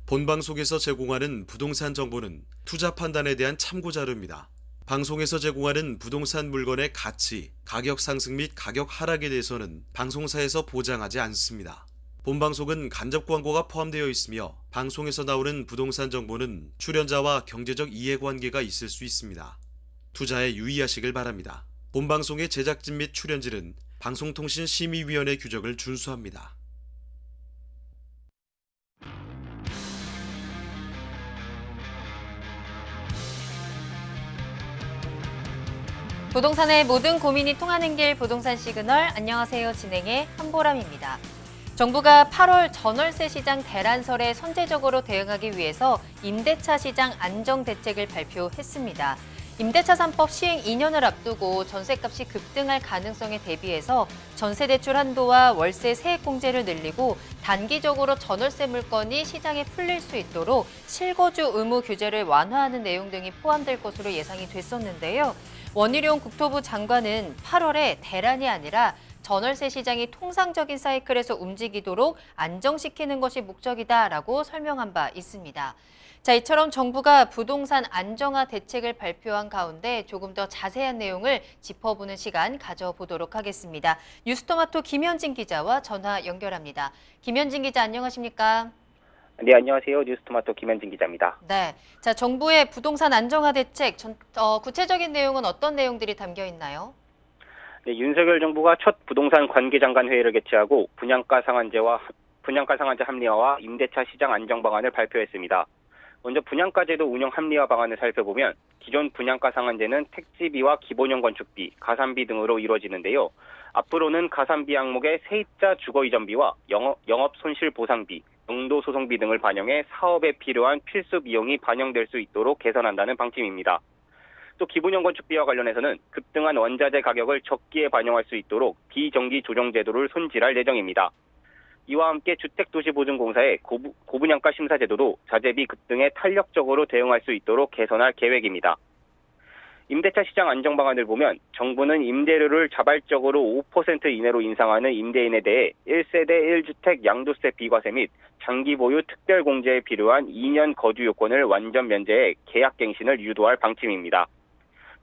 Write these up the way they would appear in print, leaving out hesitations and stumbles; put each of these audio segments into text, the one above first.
본방송에서 제공하는 부동산 정보는 투자 판단에 대한 참고 자료입니다. 방송에서 제공하는 부동산 물건의 가치, 가격 상승 및 가격 하락에 대해서는 방송사에서 보장하지 않습니다. 본방송은 간접 광고가 포함되어 있으며 방송에서 나오는 부동산 정보는 출연자와 경제적 이해관계가 있을 수 있습니다. 투자에 유의하시길 바랍니다. 본방송의 제작진 및 출연진은 방송통신심의위원회 규정을 준수합니다. 부동산의 모든 고민이 통하는 길 부동산 시그널. 안녕하세요. 진행의 한보람입니다. 정부가 8월 전월세 시장 대란설에 선제적으로 대응하기 위해서 임대차 시장 안정 대책을 발표했습니다. 임대차 3법 시행 2년을 앞두고 전셋값이 급등할 가능성에 대비해서 전세 대출 한도와 월세 세액 공제를 늘리고 단기적으로 전월세 물건이 시장에 풀릴 수 있도록 실거주 의무 규제를 완화하는 내용 등이 포함될 것으로 예상이 됐었는데요. 원희룡 국토부 장관은 8월에 대란이 아니라 전월세 시장이 통상적인 사이클에서 움직이도록 안정시키는 것이 목적이다라고 설명한 바 있습니다. 자, 이처럼 정부가 부동산 안정화 대책을 발표한 가운데 조금 더 자세한 내용을 짚어보는 시간 가져보도록 하겠습니다. 뉴스토마토 김현진 기자와 전화 연결합니다. 김현진 기자, 안녕하십니까? 네, 안녕하세요. 뉴스토마토 김현진 기자입니다. 네, 자, 정부의 부동산 안정화 대책, 구체적인 내용은 어떤 내용들이 담겨 있나요? 네, 윤석열 정부가 첫 부동산 관계장관 회의를 개최하고 분양가 상한제 합리화와 임대차 시장 안정 방안을 발표했습니다. 먼저 분양가 제도 운영 합리화 방안을 살펴보면 기존 분양가 상한제는 택지비와 기본형 건축비, 가산비 등으로 이루어지는데요. 앞으로는 가산비 항목에 세입자 주거 이전비와 영업 손실 보상비, 영도 소송비 등을 반영해 사업에 필요한 필수 비용이 반영될 수 있도록 개선한다는 방침입니다. 또 기본형 건축비와 관련해서는 급등한 원자재 가격을 적기에 반영할 수 있도록 비정기 조정 제도를 손질할 예정입니다. 이와 함께 주택도시보증공사의 고분양가 심사 제도도 자재비 급등에 탄력적으로 대응할 수 있도록 개선할 계획입니다. 임대차 시장 안정 방안을 보면 정부는 임대료를 자발적으로 5% 이내로 인상하는 임대인에 대해 1세대 1주택 양도세 비과세 및 장기 보유 특별 공제에 필요한 2년 거주 요건을 완전 면제해 계약갱신을 유도할 방침입니다.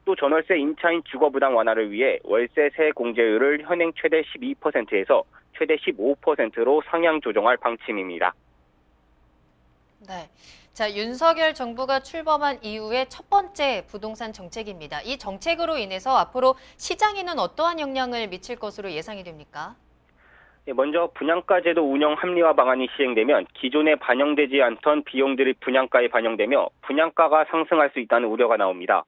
또 전월세 임차인 주거 부담 완화를 위해 월세 세액 공제율을 현행 최대 12%에서 최대 15%로 상향 조정할 방침입니다. 네. 자, 윤석열 정부가 출범한 이후에 첫 번째 부동산 정책입니다. 이 정책으로 인해서 앞으로 시장에는 어떠한 영향을 미칠 것으로 예상이 됩니까? 네, 먼저 분양가 제도 운영 합리화 방안이 시행되면 기존에 반영되지 않던 비용들이 분양가에 반영되며 분양가가 상승할 수 있다는 우려가 나옵니다.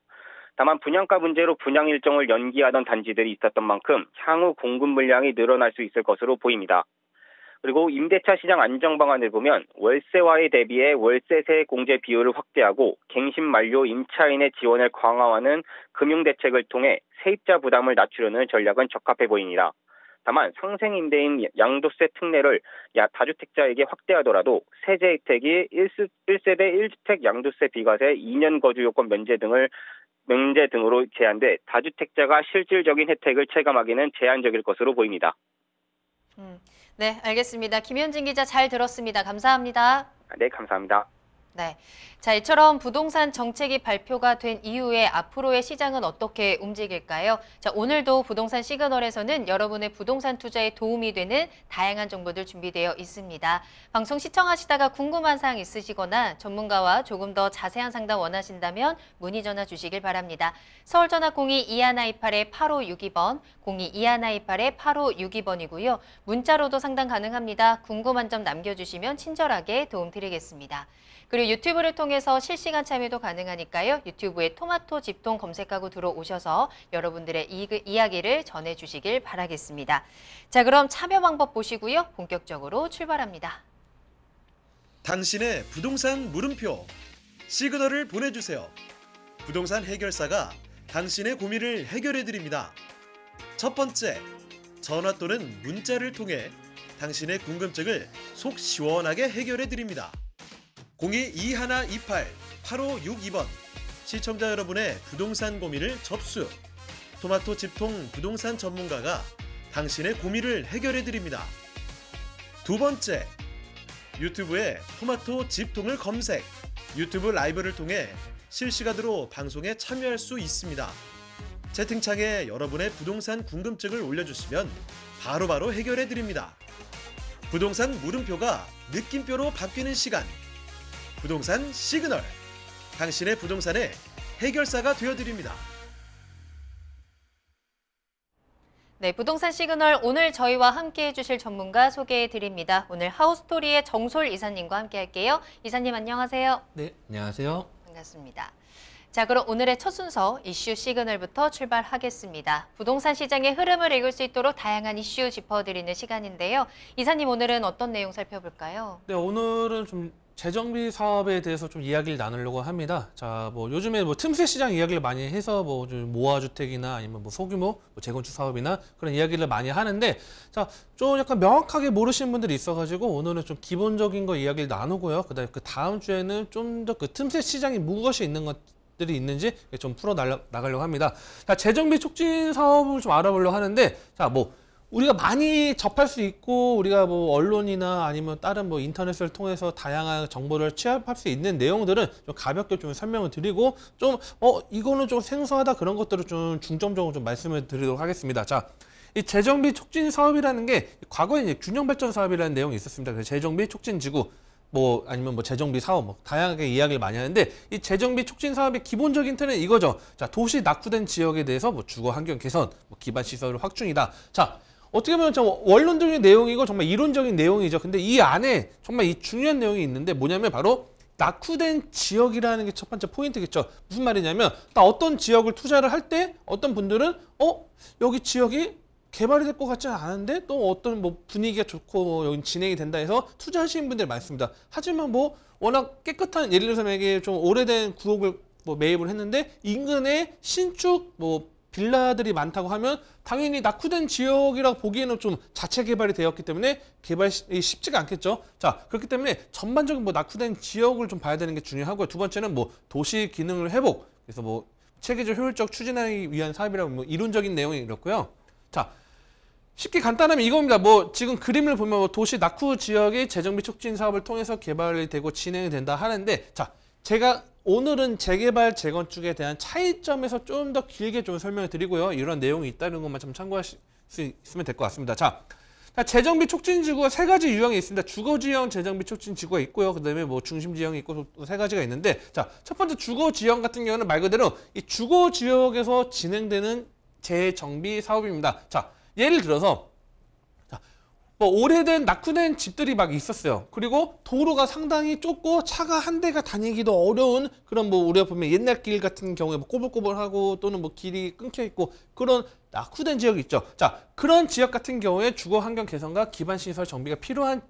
다만 분양가 문제로 분양 일정을 연기하던 단지들이 있었던 만큼 향후 공급 물량이 늘어날 수 있을 것으로 보입니다. 그리고 임대차 시장 안정 방안을 보면 월세화에 대비해 월세 세액 공제 비율을 확대하고 갱신 만료 임차인의 지원을 강화하는 금융대책을 통해 세입자 부담을 낮추려는 전략은 적합해 보입니다. 다만 상생 임대인 양도세 특례를 다주택자에게 확대하더라도 세제 혜택이 1세대 1주택 양도세 비과세 2년 거주 요건 면제 등으로 제한돼 다주택자가 실질적인 혜택을 체감하기는 제한적일 것으로 보입니다. 네, 알겠습니다. 김현진 기자 잘 들었습니다. 감사합니다. 네, 감사합니다. 네. 자, 이처럼 부동산 정책이 발표가 된 이후에 앞으로의 시장은 어떻게 움직일까요? 자, 오늘도 부동산 시그널에서는 여러분의 부동산 투자에 도움이 되는 다양한 정보들 준비되어 있습니다. 방송 시청하시다가 궁금한 사항 있으시거나 전문가와 조금 더 자세한 상담 원하신다면 문의 전화 주시길 바랍니다. 서울 전화 02-2128-8562번, 02-2128-8562번이고요. 문자로도 상담 가능합니다. 궁금한 점 남겨주시면 친절하게 도움 드리겠습니다. 그리고 유튜브를 통해서 실시간 참여도 가능하니까요. 유튜브에 토마토 집통 검색하고 들어오셔서 여러분들의 이야기를 전해주시길 바라겠습니다. 자, 그럼 참여 방법 보시고요. 본격적으로 출발합니다. 당신의 부동산 물음표 시그널을 보내주세요. 부동산 해결사가 당신의 고민을 해결해드립니다. 첫 번째, 전화 또는 문자를 통해 당신의 궁금증을 속 시원하게 해결해드립니다. 02-2128-8562번 시청자 여러분의 부동산 고민을 접수. 토마토 집통 부동산 전문가가 당신의 고민을 해결해드립니다. 두 번째, 유튜브에 토마토 집통을 검색, 유튜브 라이브를 통해 실시간으로 방송에 참여할 수 있습니다. 채팅창에 여러분의 부동산 궁금증을 올려주시면 바로바로 해결해드립니다. 부동산 물음표가 느낌표로 바뀌는 시간. 부동산 시그널. 당신의 부동산의 해결사가 되어드립니다. 네, 부동산 시그널 오늘 저희와 함께해 주실 전문가 소개해 드립니다. 오늘 하우스토리의 정솔 이사님과 함께 할게요. 이사님 안녕하세요. 네, 안녕하세요. 반갑습니다. 자, 그럼 오늘의 첫 순서 이슈 시그널부터 출발하겠습니다. 부동산 시장의 흐름을 읽을 수 있도록 다양한 이슈 짚어드리는 시간인데요. 이사님 오늘은 어떤 내용 살펴볼까요? 네, 오늘은 좀 재정비 사업에 대해서 좀 이야기를 나누려고 합니다. 자, 뭐 요즘에 뭐 틈새 시장 이야기를 많이 해서 뭐 좀 모아주택이나 아니면 뭐 소규모 뭐 재건축 사업이나 그런 이야기를 많이 하는데, 자, 좀 약간 명확하게 모르시는 분들이 있어가지고 오늘은 좀 기본적인 거 이야기를 나누고요. 그다음에 그 다음 주에는 좀 더 그 틈새 시장이 무엇이 있는 것들이 있는지 좀 풀어 나가려고 합니다. 자, 재정비 촉진 사업을 좀 알아보려고 하는데, 자, 뭐 우리가 많이 접할 수 있고 우리가 뭐 언론이나 아니면 다른 뭐 인터넷을 통해서 다양한 정보를 취합할 수 있는 내용들은 좀 가볍게 좀 설명을 드리고, 좀 이거는 좀 생소하다 그런 것들을 좀 중점적으로 좀 말씀을 드리도록 하겠습니다. 자, 이 재정비 촉진 사업이라는 게 과거에 이제 균형 발전 사업이라는 내용이 있었습니다. 그래서 재정비 촉진 지구 뭐 아니면 뭐 재정비 사업 뭐 다양하게 이야기를 많이 하는데, 이 재정비 촉진 사업의 기본적인 틀은 이거죠. 자, 도시 낙후된 지역에 대해서 뭐 주거 환경 개선, 뭐 기반 시설 확충이다. 자, 어떻게 보면 좀 원론적인 내용이고 정말 이론적인 내용이죠. 근데 이 안에 정말 이 중요한 내용이 있는데 뭐냐면 바로 낙후된 지역이라는 게 첫 번째 포인트겠죠. 무슨 말이냐면 딱 어떤 지역을 투자를 할 때 어떤 분들은 여기 지역이 개발이 될 것 같지는 않은데 또 어떤 뭐 분위기가 좋고 여기 진행이 된다 해서 투자하시는 분들이 많습니다. 하지만 뭐 워낙 깨끗한, 예를 들어서 만약에 좀 오래된 구역을 뭐 매입을 했는데 인근에 신축 뭐 빌라들이 많다고 하면 당연히 낙후된 지역이라고 보기에는 좀 자체 개발이 되었기 때문에 개발이 쉽지가 않겠죠. 자, 그렇기 때문에 전반적인 뭐 낙후된 지역을 좀 봐야 되는 게 중요하고요. 두 번째는 뭐 도시 기능을 회복, 그래서 뭐 체계적 효율적 추진하기 위한 사업이라고 뭐 이론적인 내용이 이렇고요. 자, 쉽게 간단하면 이겁니다. 뭐 지금 그림을 보면 뭐 도시 낙후 지역의 재정비 촉진 사업을 통해서 개발이 되고 진행이 된다 하는데, 자, 제가 오늘은 재개발, 재건축에 대한 차이점에서 좀 더 길게 좀 설명을 드리고요. 이런 내용이 있다는 것만 좀 참고하실 수 있으면 될 것 같습니다. 자, 재정비 촉진 지구가 세 가지 유형이 있습니다. 주거지형 재정비 촉진 지구가 있고요. 그 다음에 뭐 중심지형이 있고 또 세 가지가 있는데, 자, 첫 번째 주거지형 같은 경우는 말 그대로 이 주거지역에서 진행되는 재정비 사업입니다. 자, 예를 들어서 뭐 오래된 낙후된 집들이 막 있었어요. 그리고 도로가 상당히 좁고 차가 한 대가 다니기도 어려운 그런, 뭐 우리가 보면 옛날 길 같은 경우에 뭐 꼬불꼬불하고 또는 뭐 길이 끊겨 있고 그런 낙후된 지역이 있죠. 자, 그런 지역 같은 경우에 주거 환경 개선과 기반 시설 정비가 필요한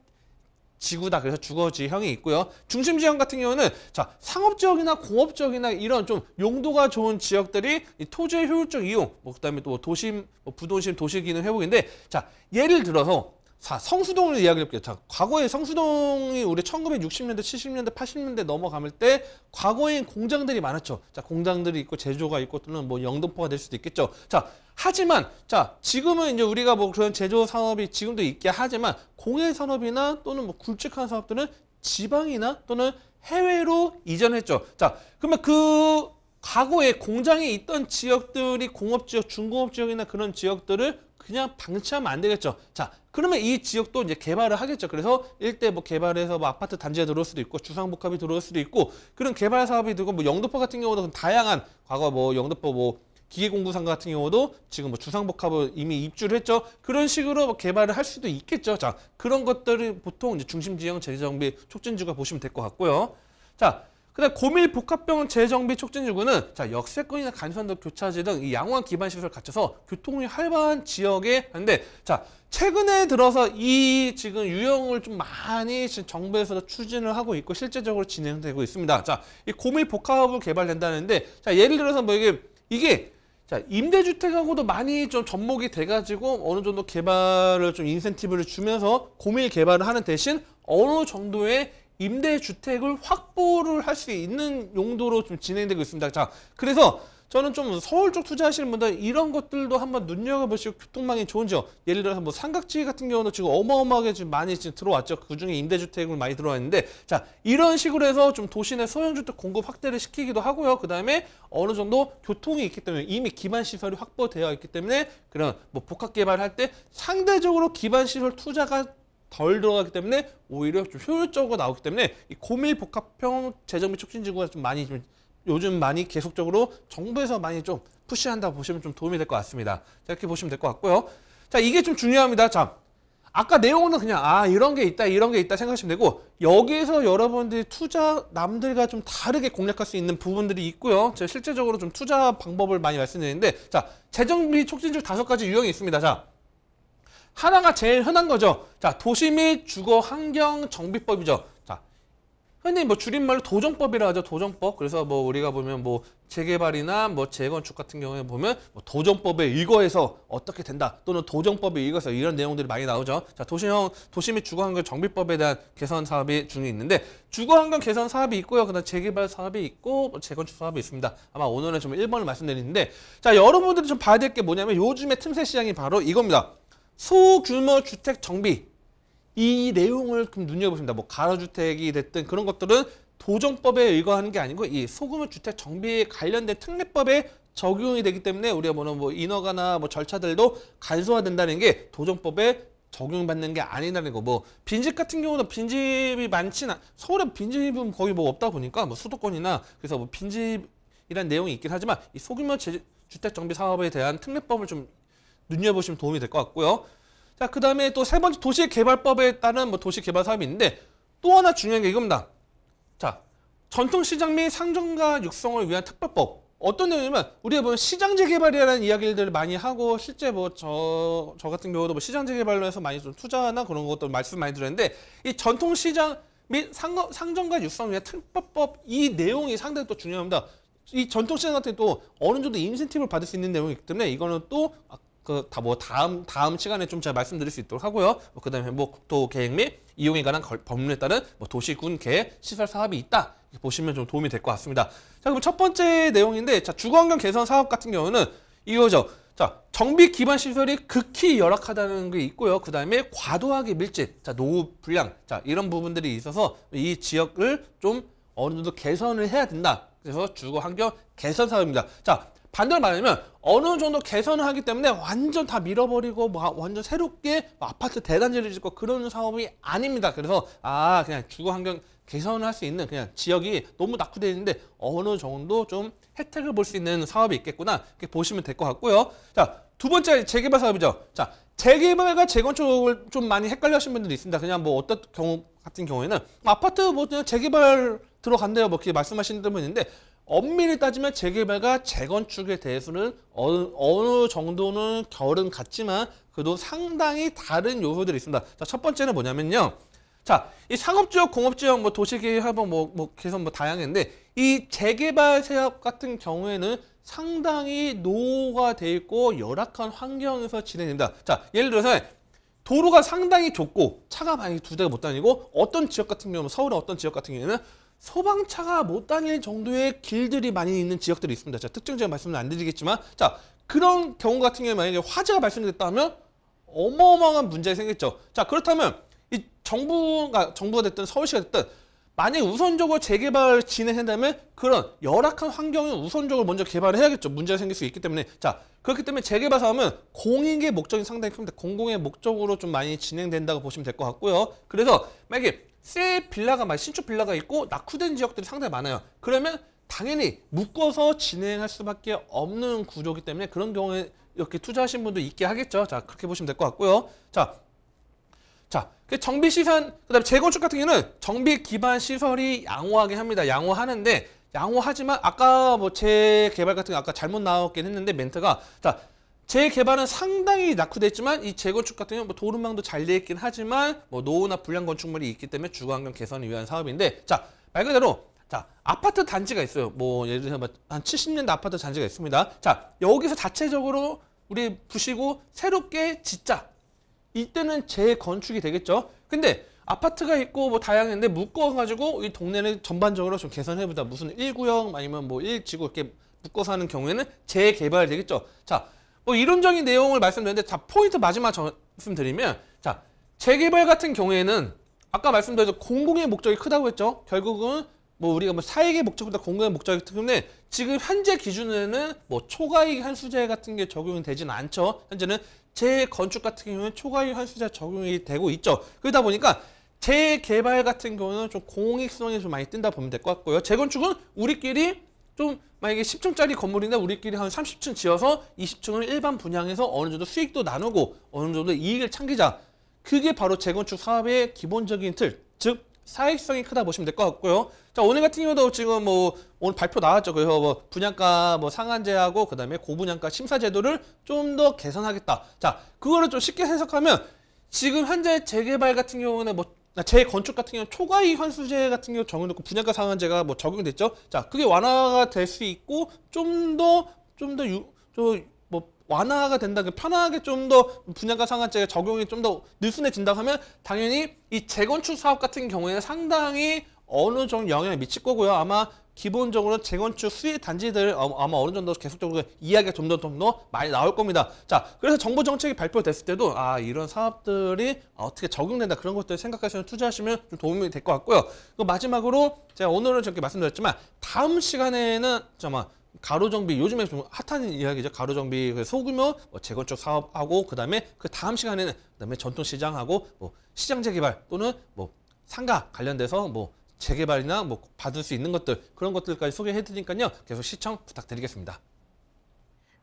지구다. 그래서 주거지형이 있고요. 중심지형 같은 경우는 자, 상업지역이나 공업지역이나 이런 좀 용도가 좋은 지역들이 이 토지의 효율적 이용, 뭐 그다음에 또 도심, 뭐 부도심, 도시기능 회복인데, 자, 예를 들어서 성수동을 이야기해 볼게요. 자, 과거에 성수동이 우리 1960년대, 70년대, 80년대 넘어갈 때 과거엔 공장들이 많았죠. 자, 공장들이 있고 제조가 있고 또는 뭐 영등포가 될 수도 있겠죠. 자, 하지만 자, 지금은 이제 우리가 뭐 그런 제조 산업이 지금도 있게 하지만 공예 산업이나 또는 뭐 굵직한 사업들은 지방이나 또는 해외로 이전했죠. 자, 그러면 그 과거에 공장이 있던 지역들이 공업지역, 중공업지역이나 그런 지역들을 그냥 방치하면 안 되겠죠. 자, 그러면 이 지역도 이제 개발을 하겠죠. 그래서 일대 뭐 개발해서 뭐 아파트 단지가 들어올 수도 있고 주상복합이 들어올 수도 있고 그런 개발 사업이 되고, 뭐 영등포 같은 경우도 다양한 과거 뭐 영등포 뭐 기계공구상 같은 경우도 지금 뭐 주상복합을 이미 입주를 했죠. 그런 식으로 뭐 개발을 할 수도 있겠죠. 자, 그런 것들이 보통 이제 중심지형 재정비 촉진지구가 보시면 될 것 같고요. 자, 그다음 고밀 복합병원 재정비 촉진지구는 자, 역세권이나 간선도 교차지 등 이 양호한 기반 시설을 갖춰서 교통이 활발한 지역에 하는데, 자, 최근에 들어서 이 지금 유형을 좀 많이 지금 정부에서도 추진을 하고 있고 실제적으로 진행되고 있습니다. 자, 이 고밀 복합으로 개발된다는데, 자, 예를 들어서 뭐 이게 자, 임대주택하고도 많이 좀 접목이 돼가지고 어느 정도 개발을 좀 인센티브를 주면서 고밀 개발을 하는 대신 어느 정도의 임대주택을 확보를 할 수 있는 용도로 좀 진행되고 있습니다. 자, 그래서 저는 좀 서울 쪽 투자하시는 분들 이런 것들도 한번 눈여겨보시고 교통망이 좋은 지역, 예를 들어서 뭐 삼각지 같은 경우는 지금 어마어마하게 지금 많이 지금 들어왔죠. 그중에 임대주택을 많이 들어와 있는데, 자, 이런 식으로 해서 좀 도시 내 소형주택 공급 확대를 시키기도 하고요. 그 다음에 어느 정도 교통이 있기 때문에 이미 기반 시설이 확보되어 있기 때문에 그런 뭐 복합 개발할 때 상대적으로 기반 시설 투자가 덜 들어가기 때문에 오히려 좀 효율적으로 나오기 때문에 이 고밀 복합형 재정비 촉진지구가 좀 많이 좀 요즘 많이 계속적으로 정부에서 많이 좀 푸시한다 보시면 좀 도움이 될 것 같습니다. 자, 이렇게 보시면 될 것 같고요. 자, 이게 좀 중요합니다. 자, 아까 내용은 그냥 이런 게 있다 생각하시면 되고, 여기에서 여러분들이 투자 남들과 좀 다르게 공략할 수 있는 부분들이 있고요. 제가 실제적으로 좀 투자 방법을 많이 말씀드리는데, 자, 재정비 촉진지구 5가지 유형이 있습니다. 자, 하나가 제일 흔한 거죠. 자, 도시 및 주거 환경 정비법이죠. 자, 흔히 뭐 줄임말로 도정법이라 하죠. 도정법. 그래서 뭐 우리가 보면 뭐 재개발이나 뭐 재건축 같은 경우에 보면 뭐 도정법에 의거해서 어떻게 된다, 또는 도정법에 의거해서 이런 내용들이 많이 나오죠. 자, 도시 및 주거 환경 정비법에 대한 개선 사업이 중에 있는데, 주거 환경 개선 사업이 있고요. 그다음 재개발 사업이 있고 뭐 재건축 사업이 있습니다. 아마 오늘은 좀 1번을 말씀드리는데, 자, 여러분들이 좀 봐야 될 게 뭐냐면 요즘에 틈새 시장이 바로 이겁니다. 소규모 주택 정비, 이 내용을 좀 눈여겨보십니다. 뭐 가로주택이 됐든 그런 것들은 도정법에 의거하는 게 아니고 이 소규모 주택 정비에 관련된 특례법에 적용이 되기 때문에 우리가 뭐 인허가나 뭐 절차들도 간소화된다는 게 도정법에 적용받는 게 아니라는 거. 뭐 빈집 같은 경우는 빈집이 많지는 서울에 빈집은 거의 뭐 없다 보니까 뭐 수도권이나 그래서 뭐 빈집이라는 내용이 있긴 하지만 이 소규모 주택 정비 사업에 대한 특례법을 좀 눈여보시면 도움이 될 것 같고요. 자, 그 다음에 또 세 번째 도시개발법에 따른 뭐 도시개발 사업이 있는데, 또 하나 중요한 게 이겁니다. 자, 전통시장 및 상점가 육성을 위한 특별법. 어떤 내용이냐면 우리가 보면 시장재 개발이라는 이야기들을 많이 하고, 실제 뭐 저 같은 경우도 뭐 시장재 개발로 해서 많이 좀 투자나 그런 것도 말씀 많이 드렸는데, 이 전통시장 및 상점가 육성을 위한 특별법, 이 내용이 상당히 또 중요합니다. 이 전통시장 같은 또 어느 정도 인센티브를 받을 수 있는 내용이기 때문에 이거는 또 다음 시간에 좀 제가 말씀드릴 수 있도록 하고요. 그다음에 뭐 국토 계획 및 이용에 관한 법률에 따른 뭐 도시군 계획 시설 사업이 있다. 이렇게 보시면 좀 도움이 될 것 같습니다. 자, 그럼 첫 번째 내용인데, 자, 주거환경 개선 사업 같은 경우는 이거죠. 자, 정비 기반 시설이 극히 열악하다는 게 있고요. 그다음에 과도하게 밀집, 자, 노후 불량, 자, 이런 부분들이 있어서 이 지역을 좀 어느 정도 개선을 해야 된다. 그래서 주거환경 개선 사업입니다. 자, 반대로 말하면 어느 정도 개선을 하기 때문에 완전 다 밀어버리고 뭐 완전 새롭게 아파트 대단지를 짓고 그런 사업이 아닙니다. 그래서 그냥 주거 환경 개선을 할 수 있는 그냥 지역이 너무 낙후되어 있는데 어느 정도 좀 혜택을 볼 수 있는 사업이 있겠구나, 이렇게 보시면 될 것 같고요. 자, 두 번째 재개발 사업이죠. 자, 재개발과 재건축을 좀 많이 헷갈려 하시는 분들이 있습니다. 그냥 뭐 어떤 경우 같은 경우에는 아파트 뭐 그냥 재개발 들어간대요, 뭐 이렇게 말씀하시는 분이 있는데, 엄밀히 따지면 재개발과 재건축에 대해서는 어느 정도는 결은 같지만 그래도 상당히 다른 요소들이 있습니다. 자, 첫 번째는 뭐냐면요. 자, 이 상업지역, 공업지역, 뭐 도시계획, 뭐 개선 뭐 다양한데, 이 재개발 사업 같은 경우에는 상당히 노후가 돼 있고 열악한 환경에서 진행됩니다. 자, 예를 들어서 도로가 상당히 좁고 차가 많이 두 대가 못 다니고, 어떤 지역 같은 경우는 서울의 어떤 지역 같은 경우에는 소방차가 못 다닐 정도의 길들이 많이 있는 지역들이 있습니다. 자, 특정 지역 말씀은 안 드리겠지만, 자, 그런 경우 같은 경우에 만약에 화재가 발생됐다면 어마어마한 문제가 생겼죠. 자, 그렇다면 이 정부가 됐든 서울시가 됐든 만약에 우선적으로 재개발 진행한다면 그런 열악한 환경을 우선적으로 먼저 개발을 해야겠죠. 문제가 생길 수 있기 때문에. 자, 그렇기 때문에 재개발 사업은 공익의 목적이 상당히 큽니다. 공공의 목적으로 좀 많이 진행된다고 보시면 될 것 같고요. 그래서 만약에 새 빌라가 신축 빌라가 있고 낙후된 지역들이 상당히 많아요. 그러면 당연히 묶어서 진행할 수밖에 없는 구조이기 때문에 그런 경우에 이렇게 투자하신 분도 있게 하겠죠. 자, 그렇게 보시면 될 것 같고요. 자, 정비 시설, 그다음에 재건축 같은 경우는 정비 기반 시설이 양호하게 합니다. 양호하는데, 양호하지만 아까 뭐 재개발 같은 거 아까 잘못 나왔긴 했는데 멘트가, 자, 재개발은 상당히 낙후돼 있지만 이 재건축 같은 경우는 뭐 도로망도 잘 돼 있긴 하지만 뭐 노후나 불량 건축물이 있기 때문에 주거환경 개선을 위한 사업인데, 자, 말 그대로 자, 아파트 단지가 있어요. 뭐 예를 들어서 한 70년대 아파트 단지가 있습니다. 자, 여기서 자체적으로 우리 부시고 새롭게 짓자. 이때는 재건축이 되겠죠. 근데 아파트가 있고 뭐 다양한데 묶어가지고 이 동네를 전반적으로 좀 개선해보자. 무슨 1구역 아니면 뭐 1지구 이렇게 묶어서 하는 경우에는 재개발되겠죠. 자, 뭐 이론적인 내용을 말씀드렸는데, 자, 포인트 마지막 말씀드리면, 자, 재개발 같은 경우에는 아까 말씀드렸죠. 공공의 목적이 크다고 했죠. 결국은 뭐 우리가 뭐 사익의 목적보다 공공의 목적이기 때문에 지금 현재 기준에는 뭐 초과이익 환수제 같은 게 적용이 되지는 않죠. 현재는 재건축 같은 경우는 초과이익 환수제 적용이 되고 있죠. 그러다 보니까 재개발 같은 경우는 좀 공익성이 좀 많이 뜬다 보면 될 것 같고요. 재건축은 우리끼리 좀 만약에 10층짜리 건물인데 우리끼리 한 30층 지어서 20층을 일반 분양해서 어느 정도 수익도 나누고 어느 정도 이익을 챙기자. 그게 바로 재건축 사업의 기본적인 틀, 즉 사익성이 크다 보시면 될 것 같고요. 자, 오늘 같은 경우도 지금 뭐 오늘 발표 나왔죠. 그래서 뭐 분양가 뭐 상한제하고 그다음에 고분양가 심사 제도를 좀 더 개선하겠다. 자, 그거를 좀 쉽게 해석하면 지금 현재 재개발 같은 경우는 뭐 재건축 같은 경우는 초과이익 환수제 같은 경우 적용됐고 분양가 상한제가 뭐 적용됐죠. 자, 그게 완화가 될 수 있고 좀 더 뭐 완화가 된다, 편하게 좀 더 분양가 상한제가 적용이 좀 더 느슨해진다고 하면 당연히 이 재건축 사업 같은 경우에는 상당히 어느 정도 영향을 미칠 거고요. 아마 기본적으로 재건축 수혜 단지들 아마 어느 정도 계속적으로 이야기가 좀 더 많이 나올 겁니다. 자, 그래서 정부 정책이 발표됐을 때도 이런 사업들이 어떻게 적용된다 그런 것들 생각하시면 투자하시면 좀 도움이 될 것 같고요. 마지막으로 제가 오늘은 저렇게 말씀드렸지만 다음 시간에는 가로정비 요즘에 좀 핫한 이야기죠. 가로정비 소규모 재건축 사업하고 그다음에 그 다음 시간에는 그다음에 전통시장하고 뭐 시장 재개발 또는 뭐 상가 관련돼서 뭐 재개발이나 뭐 받을 수 있는 것들 그런 것들까지 소개해 드리니까요. 계속 시청 부탁드리겠습니다.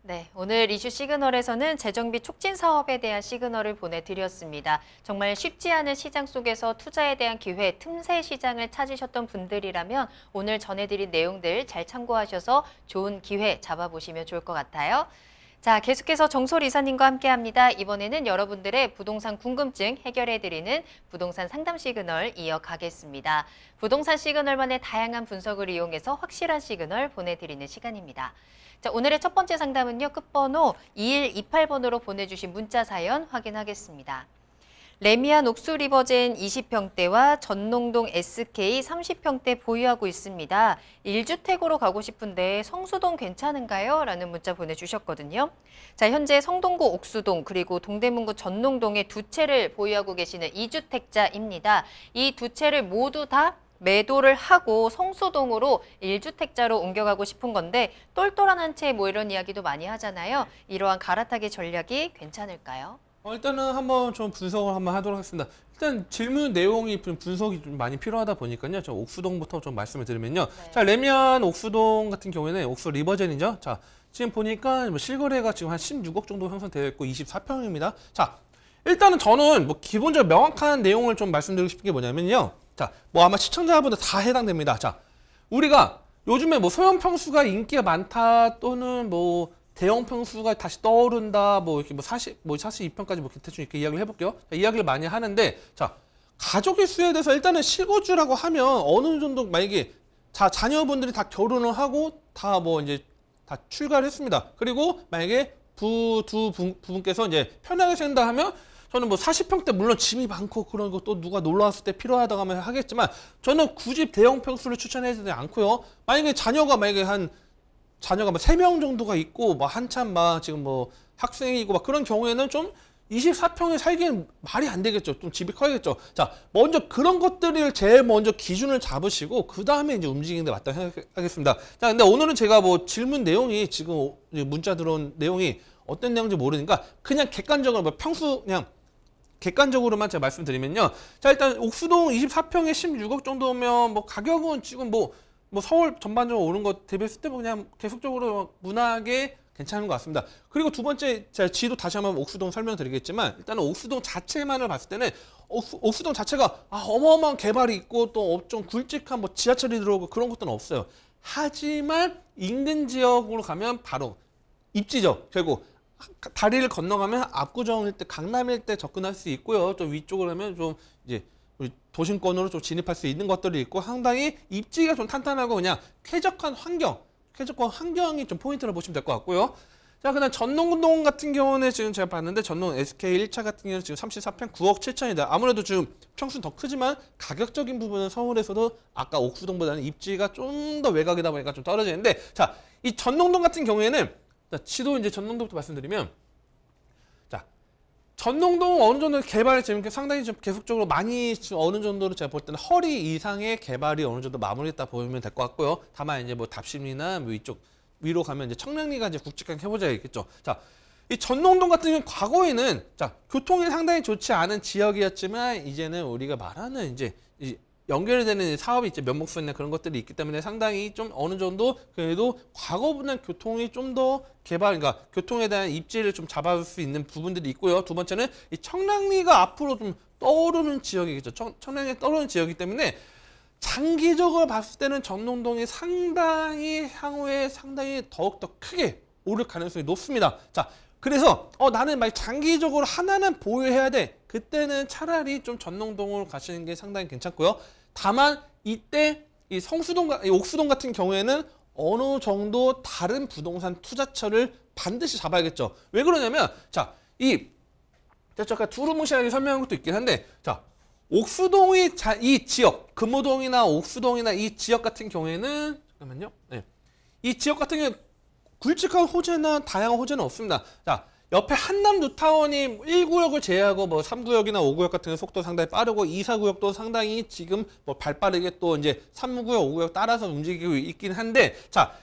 네, 오늘 이슈 시그널에서는 재정비 촉진 사업에 대한 시그널을 보내드렸습니다. 정말 쉽지 않은 시장 속에서 투자에 대한 기회, 틈새 시장을 찾으셨던 분들이라면 오늘 전해드린 내용들 잘 참고하셔서 좋은 기회 잡아보시면 좋을 것 같아요. 자, 계속해서 정솔 이사님과 함께합니다. 이번에는 여러분들의 부동산 궁금증 해결해드리는 부동산 상담 시그널 이어가겠습니다. 부동산 시그널만의 다양한 분석을 이용해서 확실한 시그널 보내드리는 시간입니다. 자, 오늘의 첫 번째 상담은요. 끝번호 2128번으로 보내주신 문자 사연 확인하겠습니다. 레미안 옥수 리버젠 20평대와 전농동 SK 30평대 보유하고 있습니다. 1주택으로 가고 싶은데 성수동 괜찮은가요? 라는 문자 보내주셨거든요. 자, 현재 성동구 옥수동 그리고 동대문구 전농동에 두 채를 보유하고 계시는 2주택자입니다. 이 두 채를 모두 다 매도를 하고 성수동으로 1주택자로 옮겨가고 싶은 건데 똘똘한 한 채 뭐 이런 이야기도 많이 하잖아요. 이러한 갈아타기 전략이 괜찮을까요? 일단은 한번 좀 분석을 한번 하도록 하겠습니다. 일단 질문 내용이 분석이 좀 많이 필요하다 보니까요. 저 옥수동부터 좀 말씀을 드리면요. 네. 자, 레미안 옥수동 같은 경우에는 옥수 리버젠이죠. 자, 지금 보니까 뭐 실거래가 지금 한 16억 정도 형성되어 있고 24평입니다. 자, 일단은 저는 뭐 기본적으로 명확한 내용을 좀 말씀드리고 싶은 게 뭐냐면요. 자, 뭐 아마 시청자분들 다 해당됩니다. 자, 우리가 요즘에 뭐 소형 평수가 인기가 많다 또는 뭐 대형 평수가 다시 떠오른다, 뭐 이렇게 뭐 42평까지 뭐 대충 이렇게 이야기를 해볼게요. 자, 이야기를 많이 하는데, 자, 가족의 수에 대해서 일단은 실거주라고 하면 어느 정도 만약에 자녀분들이 다 결혼을 하고 다 뭐 이제 다 출가를 했습니다. 그리고 만약에 부분께서 이제 편하게 산다 하면 저는 뭐 40평대 물론 집이 많고 그런 거 또 누가 놀러 왔을 때 필요하다고 하면 하겠지만 저는 굳이 대형 평수를 추천하지 않고요. 만약에 자녀가 뭐 3명 정도가 있고 뭐 한참 막 지금 뭐 학생이고 막 그런 경우에는 좀 24평에 살기엔 말이 안 되겠죠. 좀 집이 커야겠죠. 자, 먼저 그런 것들을 제일 먼저 기준을 잡으시고 그 다음에 이제 움직이는 데 맞다고 생각하겠습니다. 자, 근데 오늘은 제가 뭐 질문 내용이 지금 문자 들어온 내용이 어떤 내용인지 모르니까 그냥 객관적으로 뭐 평수 그냥 객관적으로만 제가 말씀드리면요. 자, 일단 옥수동 24평에 16억 정도면 뭐 가격은 지금 뭐 서울 전반적으로 오는 것 대비했을 때 뭐 그냥 계속적으로 무난하게 괜찮은 것 같습니다. 그리고 두 번째 제가 지도 다시 한번 옥수동 설명드리겠지만 일단은 옥수동 자체만을 봤을 때는 옥수동 자체가 어마어마한 개발이 있고 또 좀 굵직한 뭐 지하철이 들어오고 그런 것들은 없어요. 하지만 인근 지역으로 가면 바로 입지죠. 결국 다리를 건너가면 압구정 일대, 강남 일대 접근할 수 있고요. 좀 위쪽으로 하면 좀 이제 우리 도심권으로 좀 진입할 수 있는 것들이 있고 상당히 입지가 좀 탄탄하고 그냥 쾌적한 환경이 좀 포인트를 보시면 될 것 같고요. 자, 그다음 전농동 같은 경우는 지금 제가 봤는데 전농 SK 1차 같은 경우는 지금 34평 9억 7천이다. 아무래도 지금 평수는 더 크지만 가격적인 부분은 서울에서도 아까 옥수동보다는 입지가 좀 더 외곽이다 보니까 좀 떨어지는데, 자, 이 전농동 같은 경우에는 자, 지도 이제 전농동부터 말씀드리면, 자, 전농동 어느 정도 개발 지금 상당히 좀 계속적으로 많이 어느 정도로 제가 볼 때는 허리 이상의 개발이 어느 정도 마무리했다 보면 될 것 같고요. 다만 이제 뭐 답심리나 뭐 이쪽 위로 가면 이제 청량리가 이제 굵직한 해보자가 있겠죠. 자, 이 전농동 같은 경우는 과거에는 자, 교통이 상당히 좋지 않은 지역이었지만 이제는 우리가 말하는 이제 이 연결되는 사업이 이제 면목수나 그런 것들이 있기 때문에 상당히 좀 어느 정도 그래도 과거보다는 교통이 좀 더 개발, 그러니까 교통에 대한 입지를 좀 잡아줄 수 있는 부분들이 있고요. 두 번째는 이 청량리가 앞으로 좀 떠오르는 지역이겠죠. 청량리가 떠오르는 지역이기 때문에 장기적으로 봤을 때는 전농동이 상당히 향후에 상당히 더욱더 크게 오를 가능성이 높습니다. 자, 그래서 나는 막 장기적으로 하나는 보유해야 돼. 그때는 차라리 좀 전농동으로 가시는 게 상당히 괜찮고요. 다만 이때 이 이 옥수동 같은 경우에는 어느 정도 다른 부동산 투자처를 반드시 잡아야겠죠. 왜 그러냐면 자, 제가 두루뭉실하게 설명한 것도 있긴 한데, 자, 옥수동이 이 지역, 금호동이나 옥수동이나 이 지역 같은 경우에는 잠깐만요. 네. 이 지역 같은 경우에 굵직한 호재나 다양한 호재는 없습니다. 자, 옆에 한남 뉴타운이 1구역을 제외하고 뭐 3구역이나 5구역 같은 경우 속도 상당히 빠르고 2, 4구역도 상당히 지금 뭐 발빠르게 또 이제 3구역, 5구역 따라서 움직이고 있긴 한데, 자,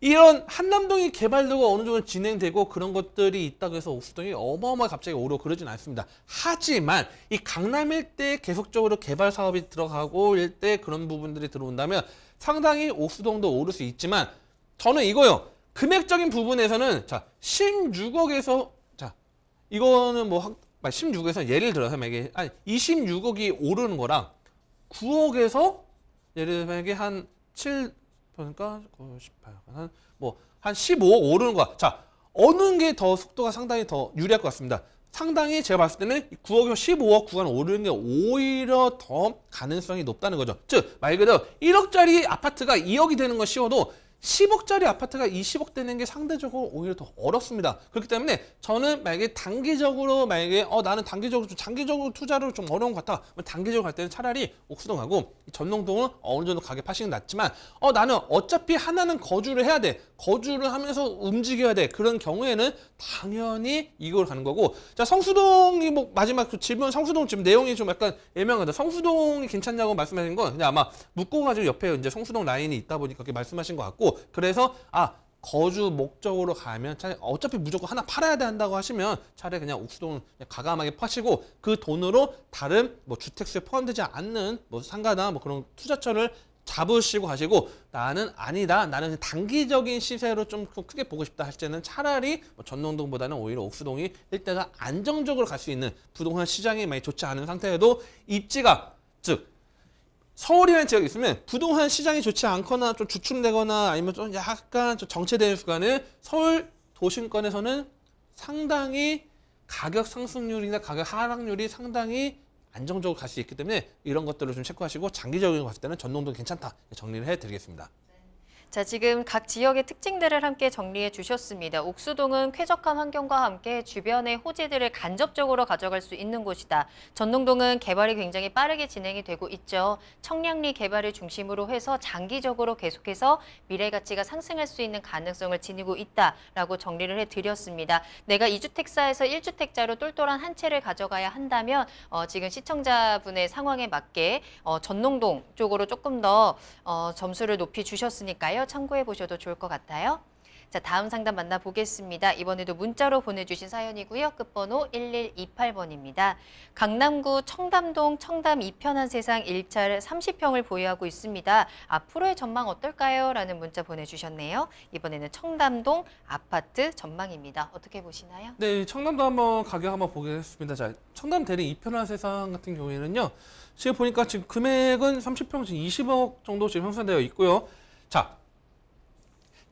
이런 한남동이 개발되고 어느 정도 진행되고 그런 것들이 있다고 해서 옥수동이 어마어마하게 갑자기 오르고 그러진 않습니다. 하지만 이 강남 일대에 계속적으로 개발 사업이 들어가고 일대 그런 부분들이 들어온다면 상당히 옥수동도 오를 수 있지만, 저는 이거요. 금액적인 부분에서는 자, 16억에서 자, 이거는 뭐 16억에서 예를 들어서 만약에 26억이 오르는 거랑 9억에서 예를 들어 만약에 한 7 그러니까 18, 한 15억 오르는 거. 자, 어느 게 더 속도가 상당히 더 유리할 것 같습니다. 상당히 제가 봤을 때는 9억에서 15억 구간 오르는 게 오히려 더 가능성이 높다는 거죠. 즉, 말 그대로 1억짜리 아파트가 2억이 되는 건 쉬워도 10억짜리 아파트가 20억 되는 게 상대적으로 오히려 더 어렵습니다. 그렇기 때문에 저는 만약에 단기적으로 나는 단기적으로 좀 장기적으로 투자를 좀 어려운 것 같다. 단기적으로 갈 때는 차라리 옥수동 가고 전농동은 어느 정도 가격 파시는 게 낫지만 나는 어차피 하나는 거주를 해야 돼. 거주를 하면서 움직여야 돼. 그런 경우에는 당연히 이걸 가는 거고. 자, 성수동이 뭐 마지막 그 질문, 성수동 지금 내용이 좀 약간 애매하다. 성수동이 괜찮냐고 말씀하신 건 그냥 아마 묶어가지고 옆에 이제 성수동 라인이 있다 보니까 그렇게 말씀하신 것 같고, 그래서 거주 목적으로 가면 차라리 어차피 무조건 하나 팔아야 한다고 하시면 차라리 그냥 옥수동을 그냥 과감하게 파시고 그 돈으로 다른 뭐 주택수에 포함되지 않는 뭐 상가나 뭐 그런 투자처를 잡으시고 가시고, 나는 아니다, 나는 단기적인 시세로 좀 크게 보고 싶다 할 때는 차라리 뭐 전농동보다는 오히려 옥수동이 일대가 안정적으로 갈 수 있는, 부동산 시장이 많이 좋지 않은 상태에도 입지가, 즉 서울이라는 지역이 있으면 부동산 시장이 좋지 않거나 좀 주춤되거나 아니면 좀 약간 좀 정체되는 순간에 서울 도심권에서는 상당히 가격 상승률이나 가격 하락률이 상당히 안정적으로 갈 수 있기 때문에 이런 것들을 좀 체크하시고 장기적으로 봤을 때는 전농동 괜찮다 정리를 해드리겠습니다. 자, 지금 각 지역의 특징들을 함께 정리해 주셨습니다. 옥수동은 쾌적한 환경과 함께 주변의 호재들을 간접적으로 가져갈 수 있는 곳이다. 전농동은 개발이 굉장히 빠르게 진행이 되고 있죠. 청량리 개발을 중심으로 해서 장기적으로 계속해서 미래 가치가 상승할 수 있는 가능성을 지니고 있다라고 정리를 해드렸습니다. 내가 2주택사에서 1주택자로 똘똘한 한 채를 가져가야 한다면 지금 시청자분의 상황에 맞게 전농동 쪽으로 조금 더 점수를 높이 주셨으니까요. 참고해 보셔도 좋을 것 같아요. 자, 다음 상담 만나보겠습니다. 이번에도 문자로 보내주신 사연이고요. 끝번호 1128번입니다. 강남구 청담동 청담 2편 한 세상 1차를 30평을 보유하고 있습니다. 앞으로의 전망 어떨까요? 라는 문자 보내주셨네요. 이번에는 청담동 아파트 전망입니다. 어떻게 보시나요? 네, 청담도 한번 가격 한번 보겠습니다. 자, 청담 대리 2편 한 세상 같은 경우에는요, 지금 보니까 지금 금액은 30평 지금 20억 정도 지금 형성되어 있고요. 자,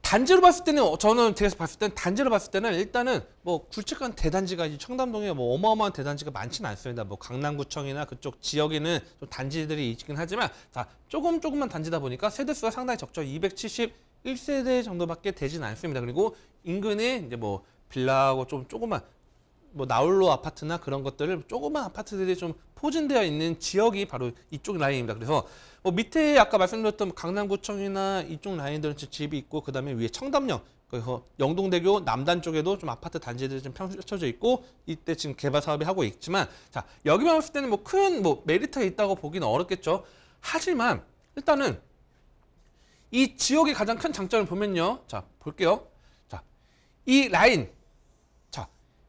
단지로 봤을 때는 저는 제가 봤을 때는 단지로 봤을 때는 일단은 뭐 굵직한 대단지가 이제 청담동에 뭐 어마어마한 대단지가 많지는 않습니다. 뭐 강남구청이나 그쪽 지역에는 좀 단지들이 있긴 하지만, 자, 조금만 단지다 보니까 세대수가 상당히 적죠. 271세대 정도밖에 되진 않습니다. 그리고 인근에 이제 뭐 빌라하고 좀 조그만 뭐 나홀로 아파트나 그런 것들을 조그만 아파트들이 좀 포진되어 있는 지역이 바로 이쪽 라인입니다. 그래서 뭐 밑에 아까 말씀드렸던 강남구청이나 이쪽 라인들은 집이 있고 그다음에 위에 청담역 그래서 영동대교 남단 쪽에도 좀 아파트 단지들이 좀 펼쳐져 있고 이때 지금 개발 사업이 하고 있지만 자 여기만 봤을 때는 뭐 큰 뭐 메리트가 있다고 보기는 어렵겠죠. 하지만 일단은 이 지역의 가장 큰 장점을 보면요. 자 볼게요. 자 이 라인 자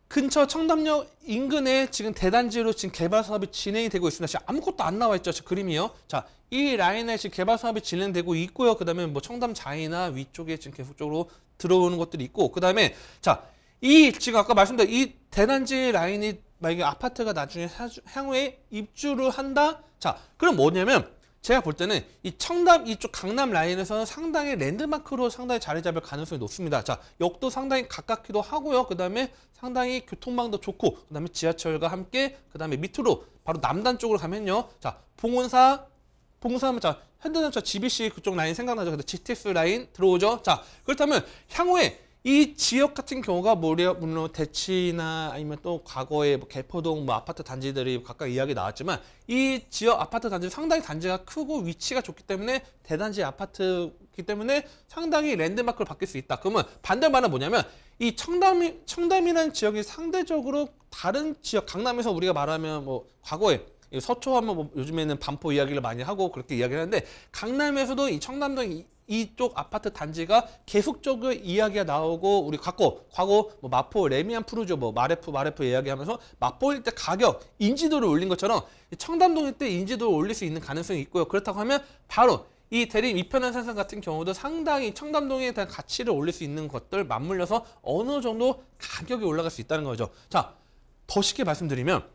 근처 청담역 인근에 지금 대단지로 지금 개발 사업이 진행이 되고 있습니다. 지금 아무것도 안 나와 있죠. 저 그림이요. 자 이 라인에 지금 개발 사업이 진행되고 있고요. 그다음에 뭐 청담자이나 위쪽에 지금 계속적으로 들어오는 것들이 있고 그다음에 자 이 지금 아까 말씀드린 이 대단지 라인이 만약에 아파트가 나중에 향후에 입주를 한다. 자 그럼 뭐냐면 제가 볼 때는 이 청담 이쪽 강남 라인에서는 상당히 랜드마크로 상당히 자리 잡을 가능성이 높습니다. 자 역도 상당히 가깝기도 하고요. 그다음에 상당히 교통망도 좋고 그다음에 지하철과 함께 그다음에 밑으로 바로 남단 쪽으로 가면요. 자 봉사하면 자 현대자동차 GBC 그쪽 라인 생각나죠. 근데 GTX 라인 들어오죠. 자 그렇다면 향후에 이 지역 같은 경우가 물론 대치나 아니면 또 과거에 뭐 개포동 뭐 아파트 단지들이 각각 이야기 나왔지만 이 지역 아파트 단지 상당히 단지가 크고 위치가 좋기 때문에 대단지 아파트이기 때문에 상당히 랜드마크로 바뀔 수 있다. 그러면 반대말은 뭐냐면 이 청담이라는 지역이 상대적으로 다른 지역 강남에서 우리가 말하면 뭐 과거에 서초하면 뭐 요즘에는 반포 이야기를 많이 하고 그렇게 이야기를 하는데 강남에서도 이 청담동 이쪽 아파트 단지가 계속적으로 이야기가 나오고 우리 과거 뭐 마포 레미안 푸르죠 뭐 마레프 이야기하면서 마포일 때 가격 인지도를 올린 것처럼 청담동일 때 인지도를 올릴 수 있는 가능성이 있고요. 그렇다고 하면 바로 이 대림 이편한 산성 같은 경우도 상당히 청담동에 대한 가치를 올릴 수 있는 것들 맞물려서 어느 정도 가격이 올라갈 수 있다는 거죠. 자, 더 쉽게 말씀드리면